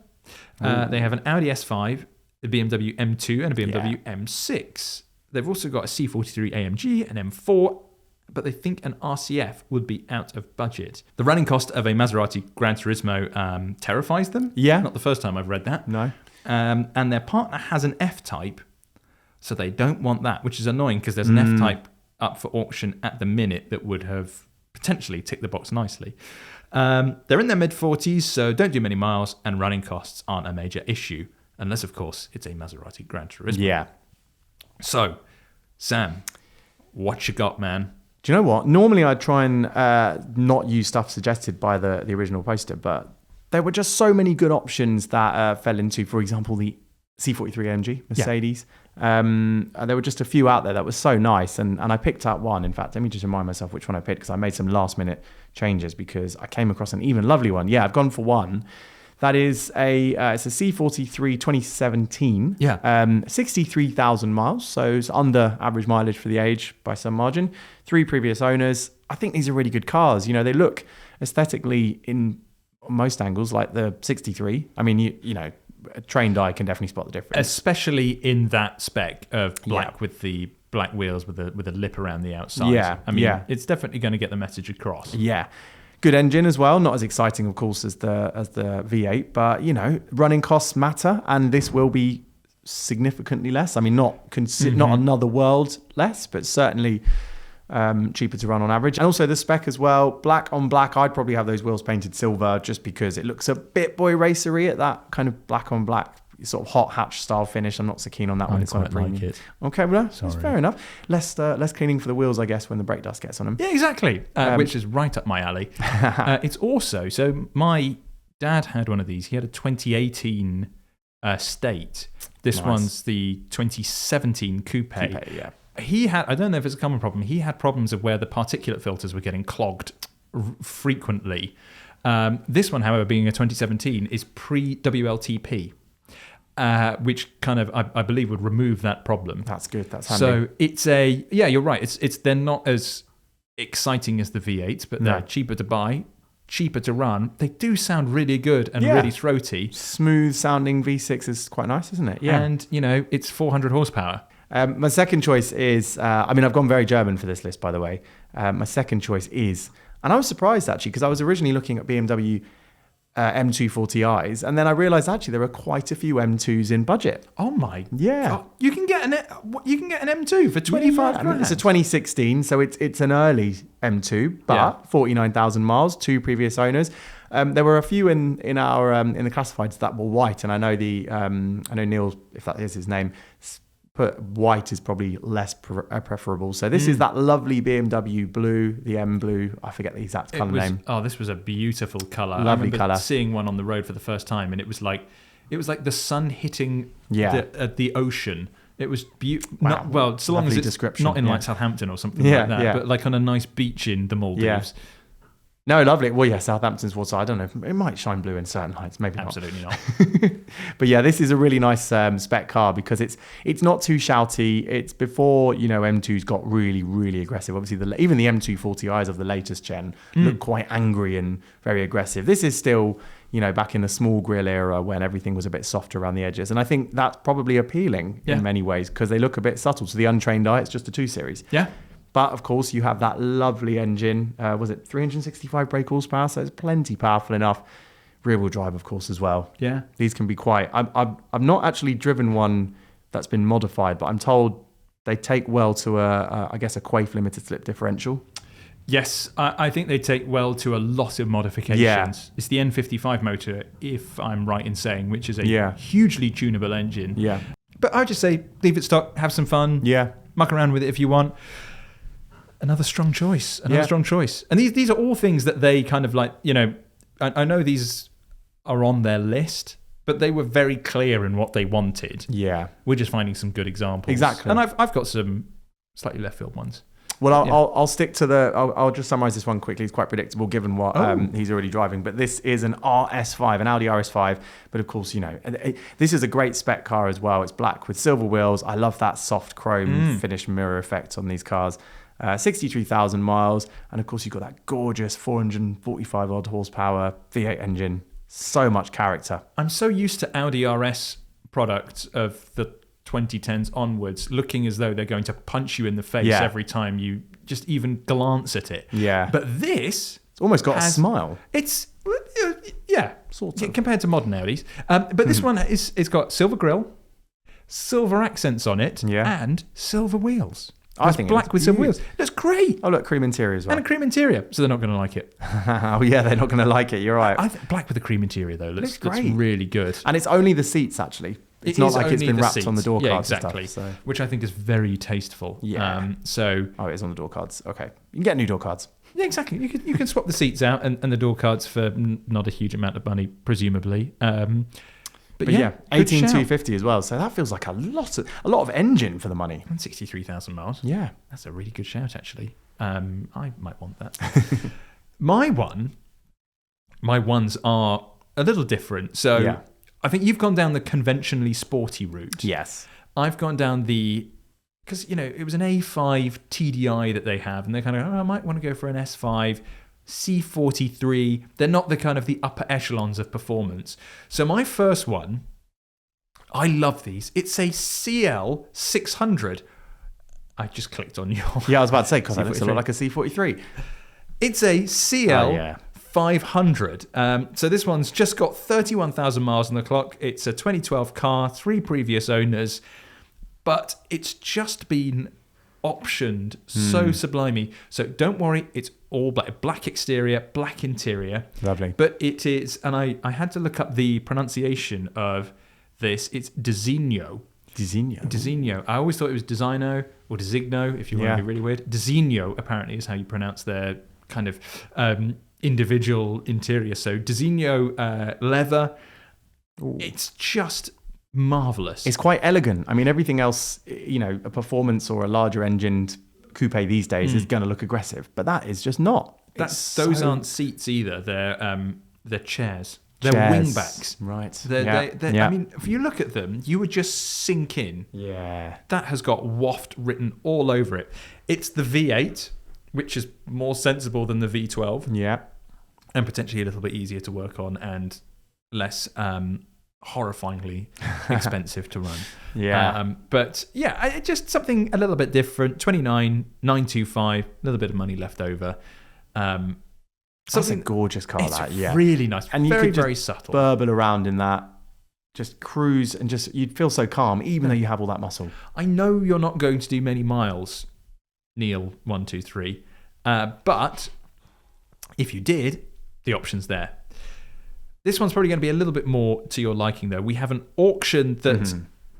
They have an Audi S5, a BMW M2, and a BMW M6. They've also got a C43 AMG, an M4, but they think an RCF would be out of budget. The running cost of a Maserati Gran Turismo terrifies them. Yeah. Not the first time I've read that. No. And their partner has an F-Type, so they don't want that, which is annoying because there's an F-Type up for auction at the minute that would have potentially ticked the box nicely. They're in their mid-40s, so don't do many miles, and running costs aren't a major issue, unless, of course, it's a Maserati Gran Turismo. Yeah. So, Sam, what you got, man? Do you know what? Normally I'd try and not use stuff suggested by the original poster, but there were just so many good options that fell into, for example, the C43 AMG Mercedes. There were just a few out there that was so nice, and I picked out one. In fact, let me just remind myself which one I picked, because I made some last minute changes because I came across an even lovely one. Yeah, I've gone for one. That is it's a C43 2017. Yeah. 63,000 miles, so it's under average mileage for the age by some margin. 3 previous owners. I think these are really good cars. You know, they look aesthetically in most angles like the 63. I mean, you know, a trained eye can definitely spot the difference, especially in that spec of black with the black wheels with a lip around the outside. Yeah, I mean, it's definitely going to get the message across. Yeah. Good engine as well, not as exciting, of course, as the V8, but you know, running costs matter, and this will be significantly less. I mean, not another world less, but certainly cheaper to run on average. And also the spec as well, black on black. I'd probably have those wheels painted silver just because it looks a bit boy racery at that kind of black on black sort of hot hatch style finish. I'm not so keen on that one. It's quite like it. Okay, well, that's fair enough. Less cleaning for the wheels, I guess, when the brake dust gets on them. Yeah, exactly. Which is right up my alley. It's also, so my dad had one of these. He had a 2018 State. This one's the 2017 coupe. Yeah. He had, I don't know if it's a common problem, he had problems of where the particulate filters were getting clogged frequently. This one, however, being a 2017, is pre-WLTP. Which kind of, I believe, would remove that problem. That's good. That's handy. So it's you're right. It's they're not as exciting as the V8s, but they're cheaper to buy, cheaper to run. They do sound really good and really throaty. Smooth sounding V6 is quite nice, isn't it? Yeah. And, you know, it's 400 horsepower. My second choice is, I've gone very German for this list, by the way. My second choice is, and I was surprised actually, because I was originally looking at BMW M240i's, and then I realized actually there are quite a few M2s in budget. Oh my God. You can get an M2 for 25 grand. It's a 2016, so it's an early M2, but 49,000 miles, 2 previous owners. There were a few in our in the classifieds that were white, and I know I know Neil, if that is his name, put white is probably less preferable. So this is that lovely BMW blue, the M blue. I forget the exact colour name. Oh, this was a beautiful colour. Lovely colour. Seeing one on the road for the first time, and it was like the sun hitting the ocean. It was beautiful. Wow. So long as it's not in like Southampton or something like that, but like on a nice beach in the Maldives. No, lovely. Well, yeah, Southampton's water. I don't know. It might shine blue in certain lights. Maybe Absolutely not. But yeah, this is a really nice spec car because it's not too shouty. It's before, M2's got really, really aggressive. Obviously, even the M240i's of the latest gen look quite angry and very aggressive. This is still, back in the small grille era when everything was a bit softer around the edges. And I think that's probably appealing in many ways because they look a bit subtle. To the untrained eye, it's just a 2 Series. Yeah. But of course, you have that lovely engine. Was it 365 brake horsepower? So it's plenty powerful enough. Rear-wheel drive, of course, as well. Yeah. These can be quite. I've not actually driven one that's been modified, but I'm told they take well to I guess a Quaife limited slip differential. Yes, I think they take well to a lot of modifications. Yeah. It's the N55 motor, if I'm right in saying, which is a hugely tunable engine. Yeah. But I would just say, leave it stock, have some fun. Yeah. Muck around with it if you want. Another strong choice. Strong choice. And these are all things that they kind of like, I know these are on their list, but they were very clear in what they wanted. Yeah. We're just finding some good examples. Exactly. And I've got some slightly left field ones. Well, I'll stick to I'll just summarize this one quickly. It's quite predictable given what he's already driving. But this is an RS5, an Audi RS5. But of course, this is a great spec car as well. It's black with silver wheels. I love that soft chrome finish mirror effect on these cars. 63,000 miles. And of course, you've got that gorgeous 445 odd horsepower V8 engine. So much character. I'm so used to Audi RS products of the 2010s onwards looking as though they're going to punch you in the face every time you just even glance at it. Yeah. But this... It's almost got a smile. It's... Sort of. Compared to modern Audis. But this one it's got silver grille, silver accents on it, and silver wheels. I think black with silver wheels. That's great. Oh, look, cream interior as well. And a cream interior. So they're not going to like it. Oh, yeah, they're not going to like it. You're right. I think black with a cream interior, though, looks really good. And it's only the seats, actually. It's not like it's been wrapped on the door cards exactly. and stuff. So. Which I think is very tasteful. Yeah. Oh, it is on the door cards. Okay. You can get new door cards. Yeah, exactly. You can swap the seats out and the door cards for not a huge amount of money, presumably. But yeah, 18,250 as well. So that feels like a lot of engine for the money. And 63,000 miles. Yeah. That's a really good shout, actually. I might want that. My ones are a little different. So I think you've gone down the conventionally sporty route. Yes. I've gone down because, it was an A5 TDI that they have, and they're kind of, I might want to go for an S5. C43, they're not the kind of the upper echelons of performance. So my first one, I love these. It's a CL600. I just clicked on your... Yeah, I was about to say, because that looks a lot like a C43. It's a CL 500. So this one's just got 31,000 miles on the clock. It's a 2012 car, 3 previous owners, but it's just been optioned so sublimely. So don't worry, it's all black exterior, black interior. Lovely. But it is, and I had to look up the pronunciation of this. It's Designo. Designo. I always thought it was Designo or Designo, if you want to be really weird. Designo apparently is how you pronounce their kind of individual interior. So Designo leather. Ooh. It's just marvelous. It's quite elegant. I mean, everything else, a performance or a larger engined coupe these days is going to look aggressive, but that is just not. Those aren't seats either. They're chairs. They're wingbacks. Right. I mean, if you look at them, you would just sink in. Yeah. That has got waft written all over it. It's the V8, which is more sensible than the V12. Yeah. And potentially a little bit easier to work on and less horrifyingly expensive to run. Yeah. But yeah, just something a little bit different. 29,925, a little bit of money left over. That's a gorgeous car, it's really nice. And very, very subtle. Burble around in that. Just cruise and you'd feel so calm, even though you have all that muscle. I know you're not going to do many miles, Neil 123. But if you did, the option's there. This one's probably going to be a little bit more to your liking, though. We have an auction that,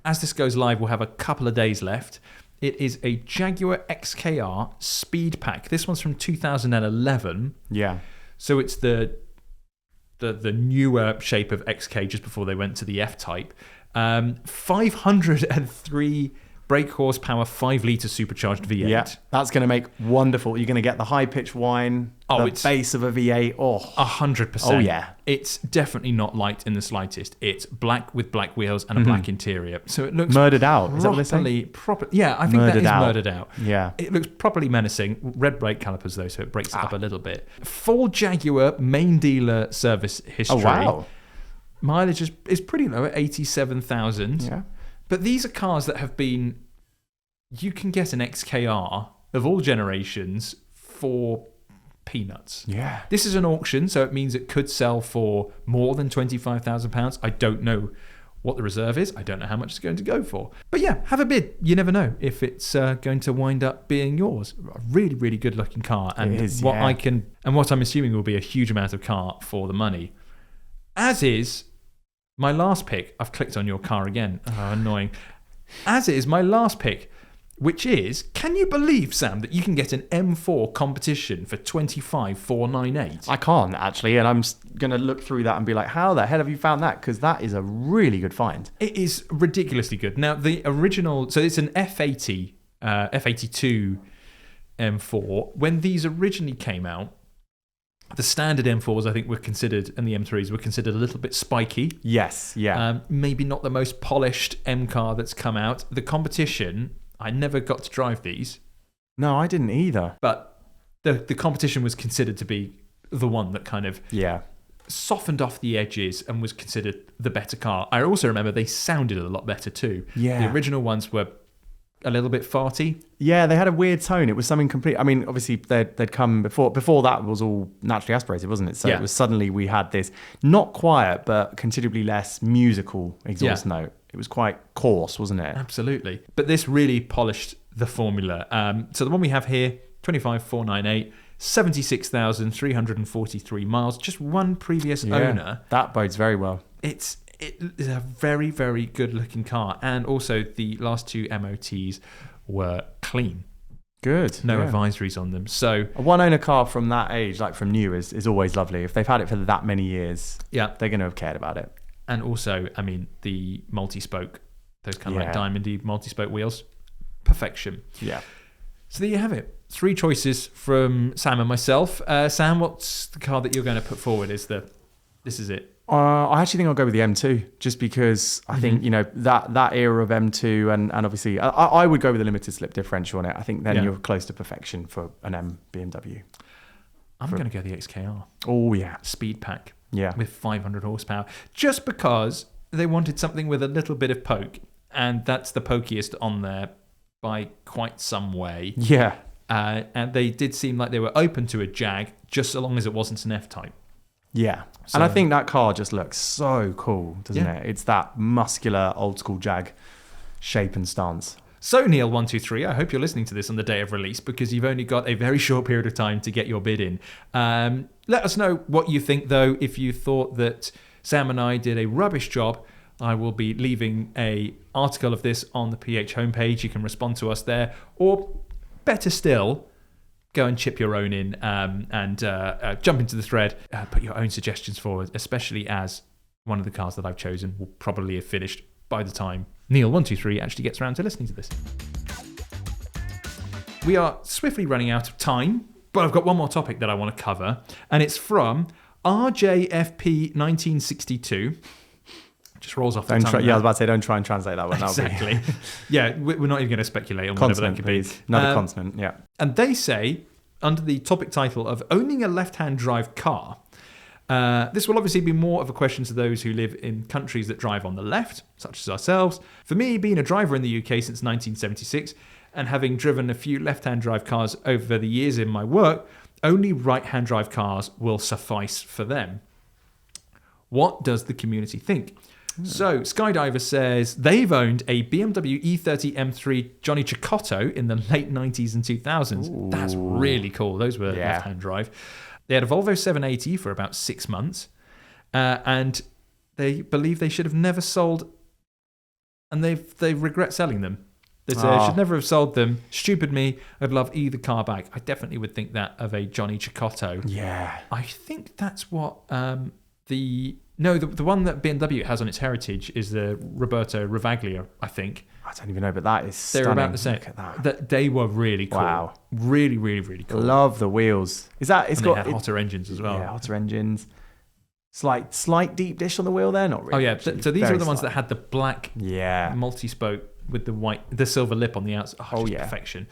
as this goes live, will have a couple of days left. It is a Jaguar XKR Speed Pack. This one's from 2011. Yeah. So it's the newer shape of XK just before they went to the F-Type. 503 brake horsepower 5-litre supercharged V8. Yeah, that's going to make wonderful. You're going to get the high-pitched whine, the bass of a V8. Oh, 100%. Oh, yeah. It's definitely not light in the slightest. It's black with black wheels and a black interior. So it looks murdered out. Is that what they're saying? Yeah, I think that is murdered out. Yeah. It looks properly menacing. Red brake calipers, though, so it breaks it up a little bit. Full Jaguar main dealer service history. Oh, wow. Mileage is pretty low at 87,000. Yeah. But these are cars that have been... You can get an XKR of all generations for peanuts. Yeah. This is an auction, so it means it could sell for more than £25,000. I don't know what the reserve is. I don't know how much it's going to go for. But yeah, have a bid. You never know if it's going to wind up being yours. A really, really good looking car. And what I'm assuming will be a huge amount of car for the money. As is my last pick. I've clicked on your car again. Oh, annoying. As is my last pick, which is, can you believe, Sam, that you can get an M4 competition for 25,498? I can't, actually, and I'm going to look through that and be like, how the hell have you found that? Because that is a really good find. It is ridiculously good. Now, the original, so it's an F80, F82 M4. When these originally came out, the standard M4s, I think, were considered, and the M3s were considered a little bit spiky. Yes, yeah. Maybe not the most polished M car that's come out. The competition... I never got to drive these. No, I didn't either. But the competition was considered to be the one that kind of softened off the edges and was considered the better car. I also remember they sounded a lot better too. Yeah. The original ones were a little bit farty. Yeah, they had a weird tone. It was something complete. I mean, obviously they'd come before that was all naturally aspirated, wasn't it? So it was suddenly we had this not quiet but considerably less musical exhaust note. It was quite coarse, wasn't it? Absolutely. But this really polished the formula. So the one we have here, 25,498, 76,343 miles, just one previous owner. That bodes very well. It is a very, very good looking car. And also the last two MOTs were clean. Good. No advisories on them. So a one owner car from that age, like from new, is always lovely. If they've had it for that many years, they're going to have cared about it. And also, I mean, the multi-spoke, those kind of like diamondy multi-spoke wheels, perfection. Yeah. So there you have it. 3 choices from Sam and myself. Sam, what's the car that you're going to put forward? This is it? I actually think I'll go with the M2, just because I think, that era of M2 and obviously I would go with a limited slip differential on it. I think then you're close to perfection for an M BMW. I'm going to go the XKR. Oh, yeah. Speed pack. Yeah. With 500 horsepower. Just because they wanted something with a little bit of poke. And that's the pokiest on there by quite some way. Yeah. And they did seem like they were open to a Jag, just so long as it wasn't an F-Type. Yeah. So, and I think that car just looks so cool, doesn't it? It's that muscular, old school Jag shape and stance. So, Neil123, I hope you're listening to this on the day of release because you've only got a very short period of time to get your bid in. Let us know what you think, though. If you thought that Sam and I did a rubbish job, I will be leaving an article of this on the PH homepage. You can respond to us there. Or, better still, go and chip your own in and jump into the thread. Put your own suggestions forward, especially as one of the cars that I've chosen will probably have finished by the time Neil123 actually gets around to listening to this. We are swiftly running out of time, but I've got one more topic that I want to cover, and it's from RJFP 1962. Just rolls off the tongue. I was about to say, don't try and translate that one. Exactly. Yeah, we're not even going to speculate on whatever that could be. Another consonant, yeah. And they say, under the topic title of owning a left-hand drive car, this will obviously be more of a question to those who live in countries that drive on the left, such as ourselves. For me, being a driver in the UK since 1976 and having driven a few left-hand drive cars over the years in my work, only right-hand drive cars will suffice for them. What does the community think? So, Skydiver says they've owned a BMW E30 M3 Johnny Cicotto in the late 90s and 2000s. Ooh. That's really cool. Those were left-hand drive. They had a Volvo 780 for about 6 months, and they believe they should have never sold, and they regret selling them. They say, I should never have sold them. Stupid me. I'd love either car back. I definitely would think that of a Johnny Cicotto. Yeah. I think that's what the one that BMW has on its heritage is the Roberto Ravaglia, I think. I don't even know, but that is stunning. They're about the same. Look at that. They were really cool. Wow. Really, really, really cool. Love the wheels. It's and got they had hotter engines as well. Yeah, hotter engines. Slight deep dish on the wheel there, not really. Oh yeah, so these are the ones that had the black multi-spoke with the silver lip on the outside. Perfection.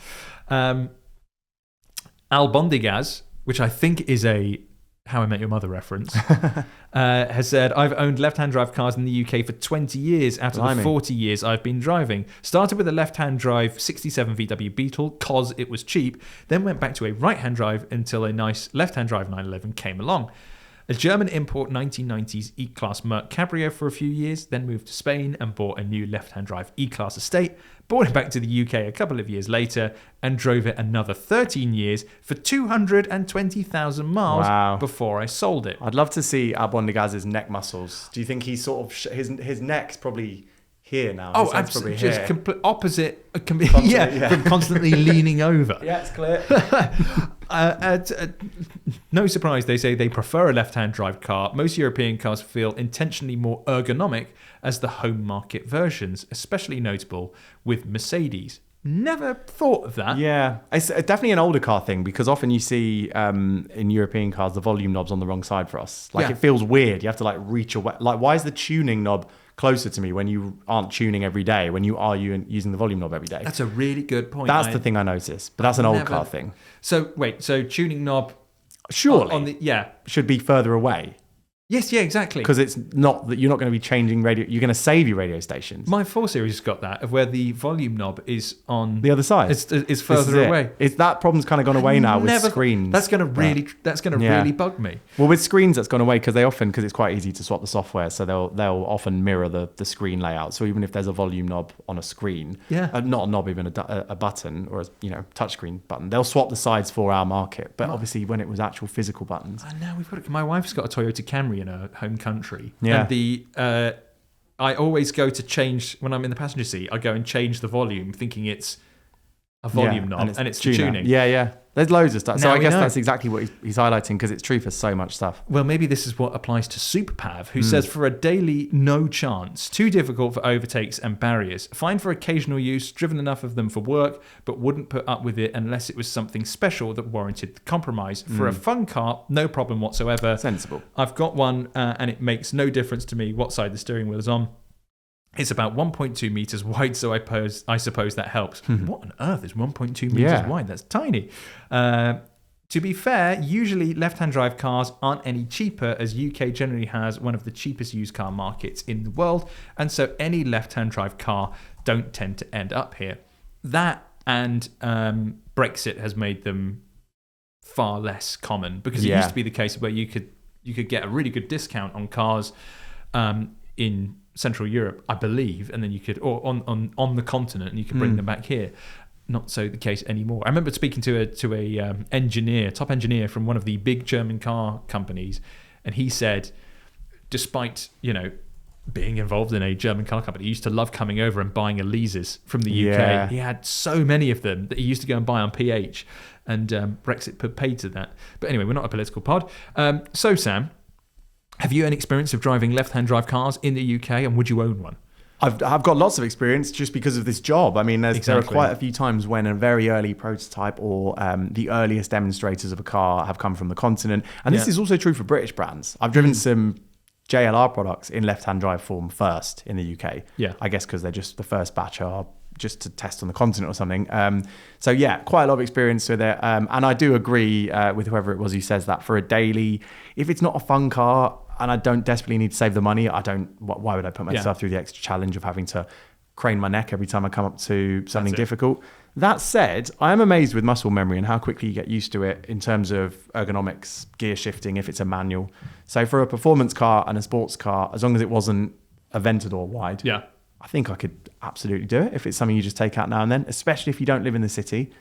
Albondigas, which I think is a How I Met Your Mother reference, has said, I've owned left-hand drive cars in the UK for 20 years out of the 40 years I've been driving. Started with a left-hand drive 67 VW Beetle because it was cheap, then went back to a right-hand drive until a nice left-hand drive 911 came along. A German import 1990s E-Class Merc Cabrio for a few years, then moved to Spain and bought a new left-hand drive E-Class estate, brought it back to the UK a couple of years later and drove it another 13 years for 220,000 miles before I sold it. I'd love to see Albondigaz's neck muscles. Do you think he's sort of, his neck's probably here now? Oh, absolutely. Just complete opposite. From constantly leaning over. Yeah, it's clear. No surprise, they say they prefer a left-hand drive car. Most European cars feel intentionally more ergonomic as the home market versions, especially notable with Mercedes. Never thought of that. Yeah, it's definitely an older car thing because often you see in European cars the volume knob's on the wrong side for us. It feels weird. You have to reach away. Why is the tuning knob closer to me when you aren't tuning every day, when you are using the volume knob every day? That's a really good point. That's the thing I noticed, but that's an old car thing. So wait, tuning knob surely should be further away. Yes, yeah, exactly. Because it's not that you're not going to be changing radio. You're going to save your radio stations. My 4 Series has got that, of where the volume knob is on the other side. It's further away. That problem's kind of gone away now with screens. That's going to really bug me. Well, with screens, that's gone away because it's quite easy to swap the software, so they'll often mirror the screen layout. So even if there's a volume knob on a screen, not a knob, even a button or a touchscreen button, they'll swap the sides for our market. But obviously, when it was actual physical buttons, and now we've got it. My wife's got a Toyota Camry in her home country, and I always go to change when I'm in the passenger seat. I go and change the volume, thinking it's a volume knob and it's tuning. Yeah. There's loads of stuff. So I guess that's exactly what he's highlighting because it's true for so much stuff. Well, maybe this is what applies to Superpav, who says for a daily, no chance. Too difficult for overtakes and barriers. Fine for occasional use, driven enough of them for work, but wouldn't put up with it unless it was something special that warranted the compromise. For a fun car, no problem whatsoever. Sensible. I've got one and it makes no difference to me what side the steering wheel is on. It's about 1.2 meters wide, so I suppose that helps. What on earth is 1.2 meters wide? That's tiny. To be fair, usually left-hand drive cars aren't any cheaper, as UK generally has one of the cheapest used car markets in the world, and so any left-hand drive car don't tend to end up here. That and Brexit has made them far less common, because it used to be the case where you could get a really good discount on cars in Central Europe, I believe, and then you could, or on the continent, and you could bring them back here. Not so the case anymore. I remember speaking to a top engineer from one of the big German car companies, and he said, despite being involved in a German car company, he used to love coming over and buying Elises from the UK. He had so many of them that he used to go and buy on PH, and Brexit paid to that. But anyway, we're not a political pod. So Sam, have you any experience of driving left-hand drive cars in the UK, and would you own one? I've got lots of experience just because of this job. I mean, there are quite a few times when a very early prototype or the earliest demonstrators of a car have come from the continent. And this is also true for British brands. I've driven some JLR products in left-hand drive form first in the UK. Yeah, I guess because they're just the first batch are just to test on the continent or something. So quite a lot of experience with it. And I do agree with whoever it was who says that for a daily, if it's not a fun car, and I don't desperately need to save the money, why would I put myself through the extra challenge of having to crane my neck every time I come up to something difficult? That said, I am amazed with muscle memory and how quickly you get used to it in terms of ergonomics, gear shifting, if it's a manual. So for a performance car and a sports car, as long as it wasn't Aventador wide, I think I could absolutely do it if it's something you just take out now and then, especially if you don't live in the city.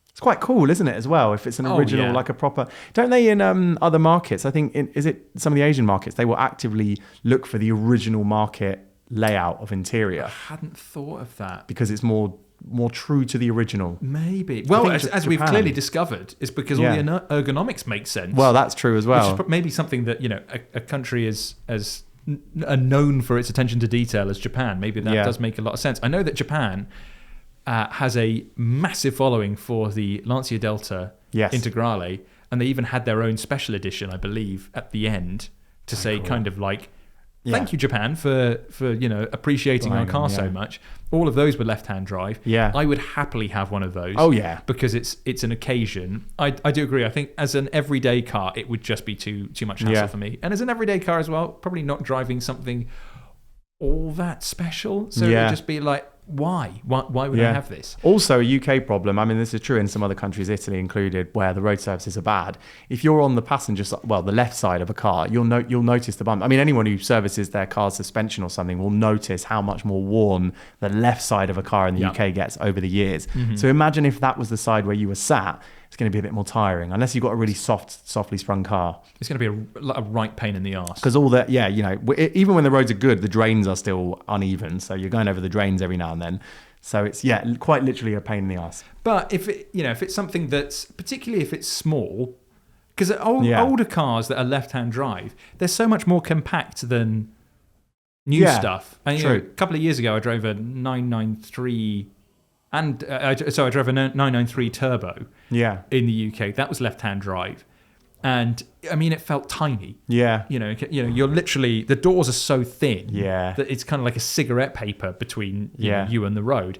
It's quite cool, isn't it, as well, if it's an original, like a proper... Don't they in other markets, I think, is it some of the Asian markets, they will actively look for the original market layout of interior. I hadn't thought of that. Because it's more true to the original. Maybe. Well, as we've clearly discovered, it's because all the ergonomics make sense. Well, that's true as well. Which is maybe something that, a country as known for its attention to detail as Japan, maybe that does make a lot of sense. I know that Japan has a massive following for the Lancia Delta Integrale, and they even had their own special edition, I believe, at the end to say kind of like, thank you, Japan, for appreciating our car so much. All of those were left-hand drive. Yeah, I would happily have one of those. Oh yeah, because it's an occasion. I do agree. I think as an everyday car, it would just be too much hassle for me. And as an everyday car as well, probably not driving something all that special. So it would just be like, why would I have this? Also a UK problem, I mean this is true in some other countries, Italy included, where the road surfaces are bad. If you're on the passenger side, the left side of a car, you'll notice the bump. I mean anyone who services their car's suspension or something will notice how much more worn the left side of a car in the UK gets over the years. So imagine if that was the side where you were sat, it's going to be a bit more tiring unless you've got a really softly sprung car. It's going to be a right pain in the arse. Because all that, even when the roads are good, the drains are still uneven. So you're going over the drains every now and then. So it's, quite literally a pain in the arse. But if it's something that's, particularly if it's small, because older cars that are left-hand drive, they're so much more compact than new stuff. And a couple of years ago, I drove a 993 and I drove a 993 Turbo in the UK. That was left-hand drive. And I mean, it felt tiny. Yeah. You're literally, the doors are so thin that it's kind of like a cigarette paper between you and the road.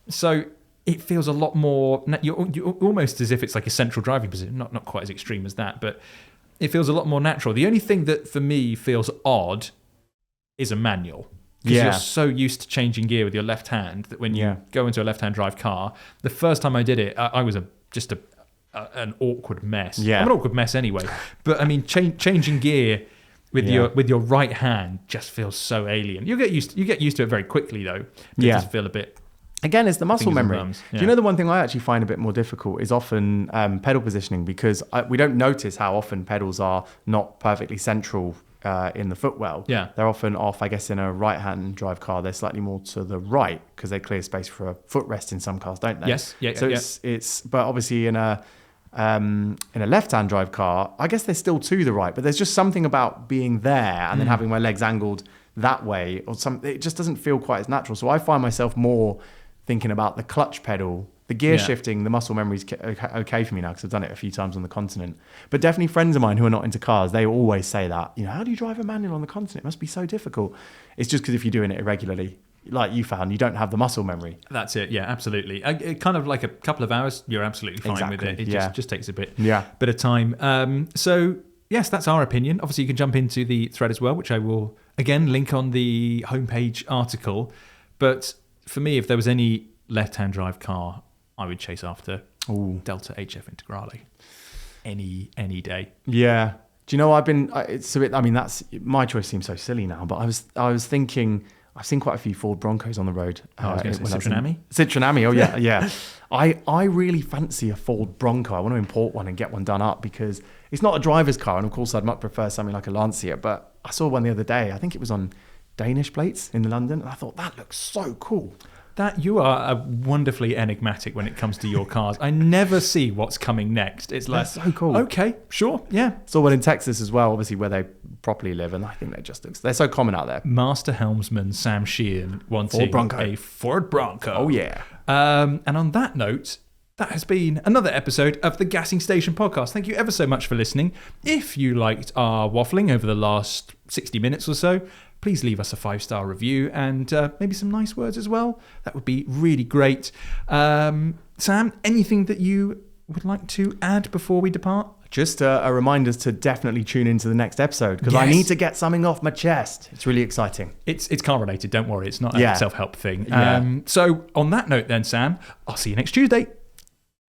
So it feels a lot more, you're almost as if it's like a central driving position. Not quite as extreme as that, but it feels a lot more natural. The only thing that for me feels odd is a manual. Because you're so used to changing gear with your left hand that when you go into a left-hand drive car, the first time I did it, I was just an awkward mess. Yeah. I'm an awkward mess anyway. But I mean, changing gear with your right hand just feels so alien. You get used to it very quickly though. It does feel a bit. Again, it's the muscle memory. Do you know the one thing I actually find a bit more difficult is often pedal positioning, because we don't notice how often pedals are not perfectly central in the footwell. Yeah, they're often off. I guess in a right-hand drive car, they're slightly more to the right because they clear space for a footrest in some cars, don't they? Yes. Yeah. So it's but obviously in a left-hand drive car, I guess they're still to the right, but there's just something about being there and then having my legs angled that way or something. It just doesn't feel quite as natural. So I find myself more thinking about the clutch pedal. The gear shifting, the muscle memory is okay for me now because I've done it a few times on the continent. But definitely friends of mine who are not into cars, they always say that, how do you drive a manual on the continent? It must be so difficult. It's just because if you're doing it irregularly, like you found, you don't have the muscle memory. That's it. Yeah, absolutely. Kind of like a couple of hours, you're absolutely fine with it. It just takes a bit of time. So yes, that's our opinion. Obviously, you can jump into the thread as well, which I will, again, link on the homepage article. But for me, if there was any left-hand drive car, I would chase after Delta HF Integrale any day. Yeah. Do you know, that's my choice seems so silly now, but I was thinking, I've seen quite a few Ford Broncos on the road. I was going to say Citroen Ami? Citroen Ami, yeah. I really fancy a Ford Bronco. I want to import one and get one done up because it's not a driver's car, and of course I'd much prefer something like a Lancia, but I saw one the other day. I think it was on Danish plates in London, and I thought that looks so cool. That you are wonderfully enigmatic when it comes to your cars. I never see what's coming next. It's like, so cool. Okay, sure, yeah. Saw one in Texas as well, obviously where they properly live, and I think they're so common out there. Master helmsman Sam Sheehan wanting a Ford Bronco. Oh yeah. And on that note, that has been another episode of the Gassing Station podcast. Thank you ever so much for listening. If you liked our waffling over the last 60 minutes or so, please leave us a 5-star review and maybe some nice words as well. That would be really great. Sam, anything that you would like to add before we depart? Just a reminder to definitely tune into the next episode because I need to get something off my chest. It's really exciting. It's car related, don't worry. It's not a self-help thing. So on that note then, Sam, I'll see you next Tuesday.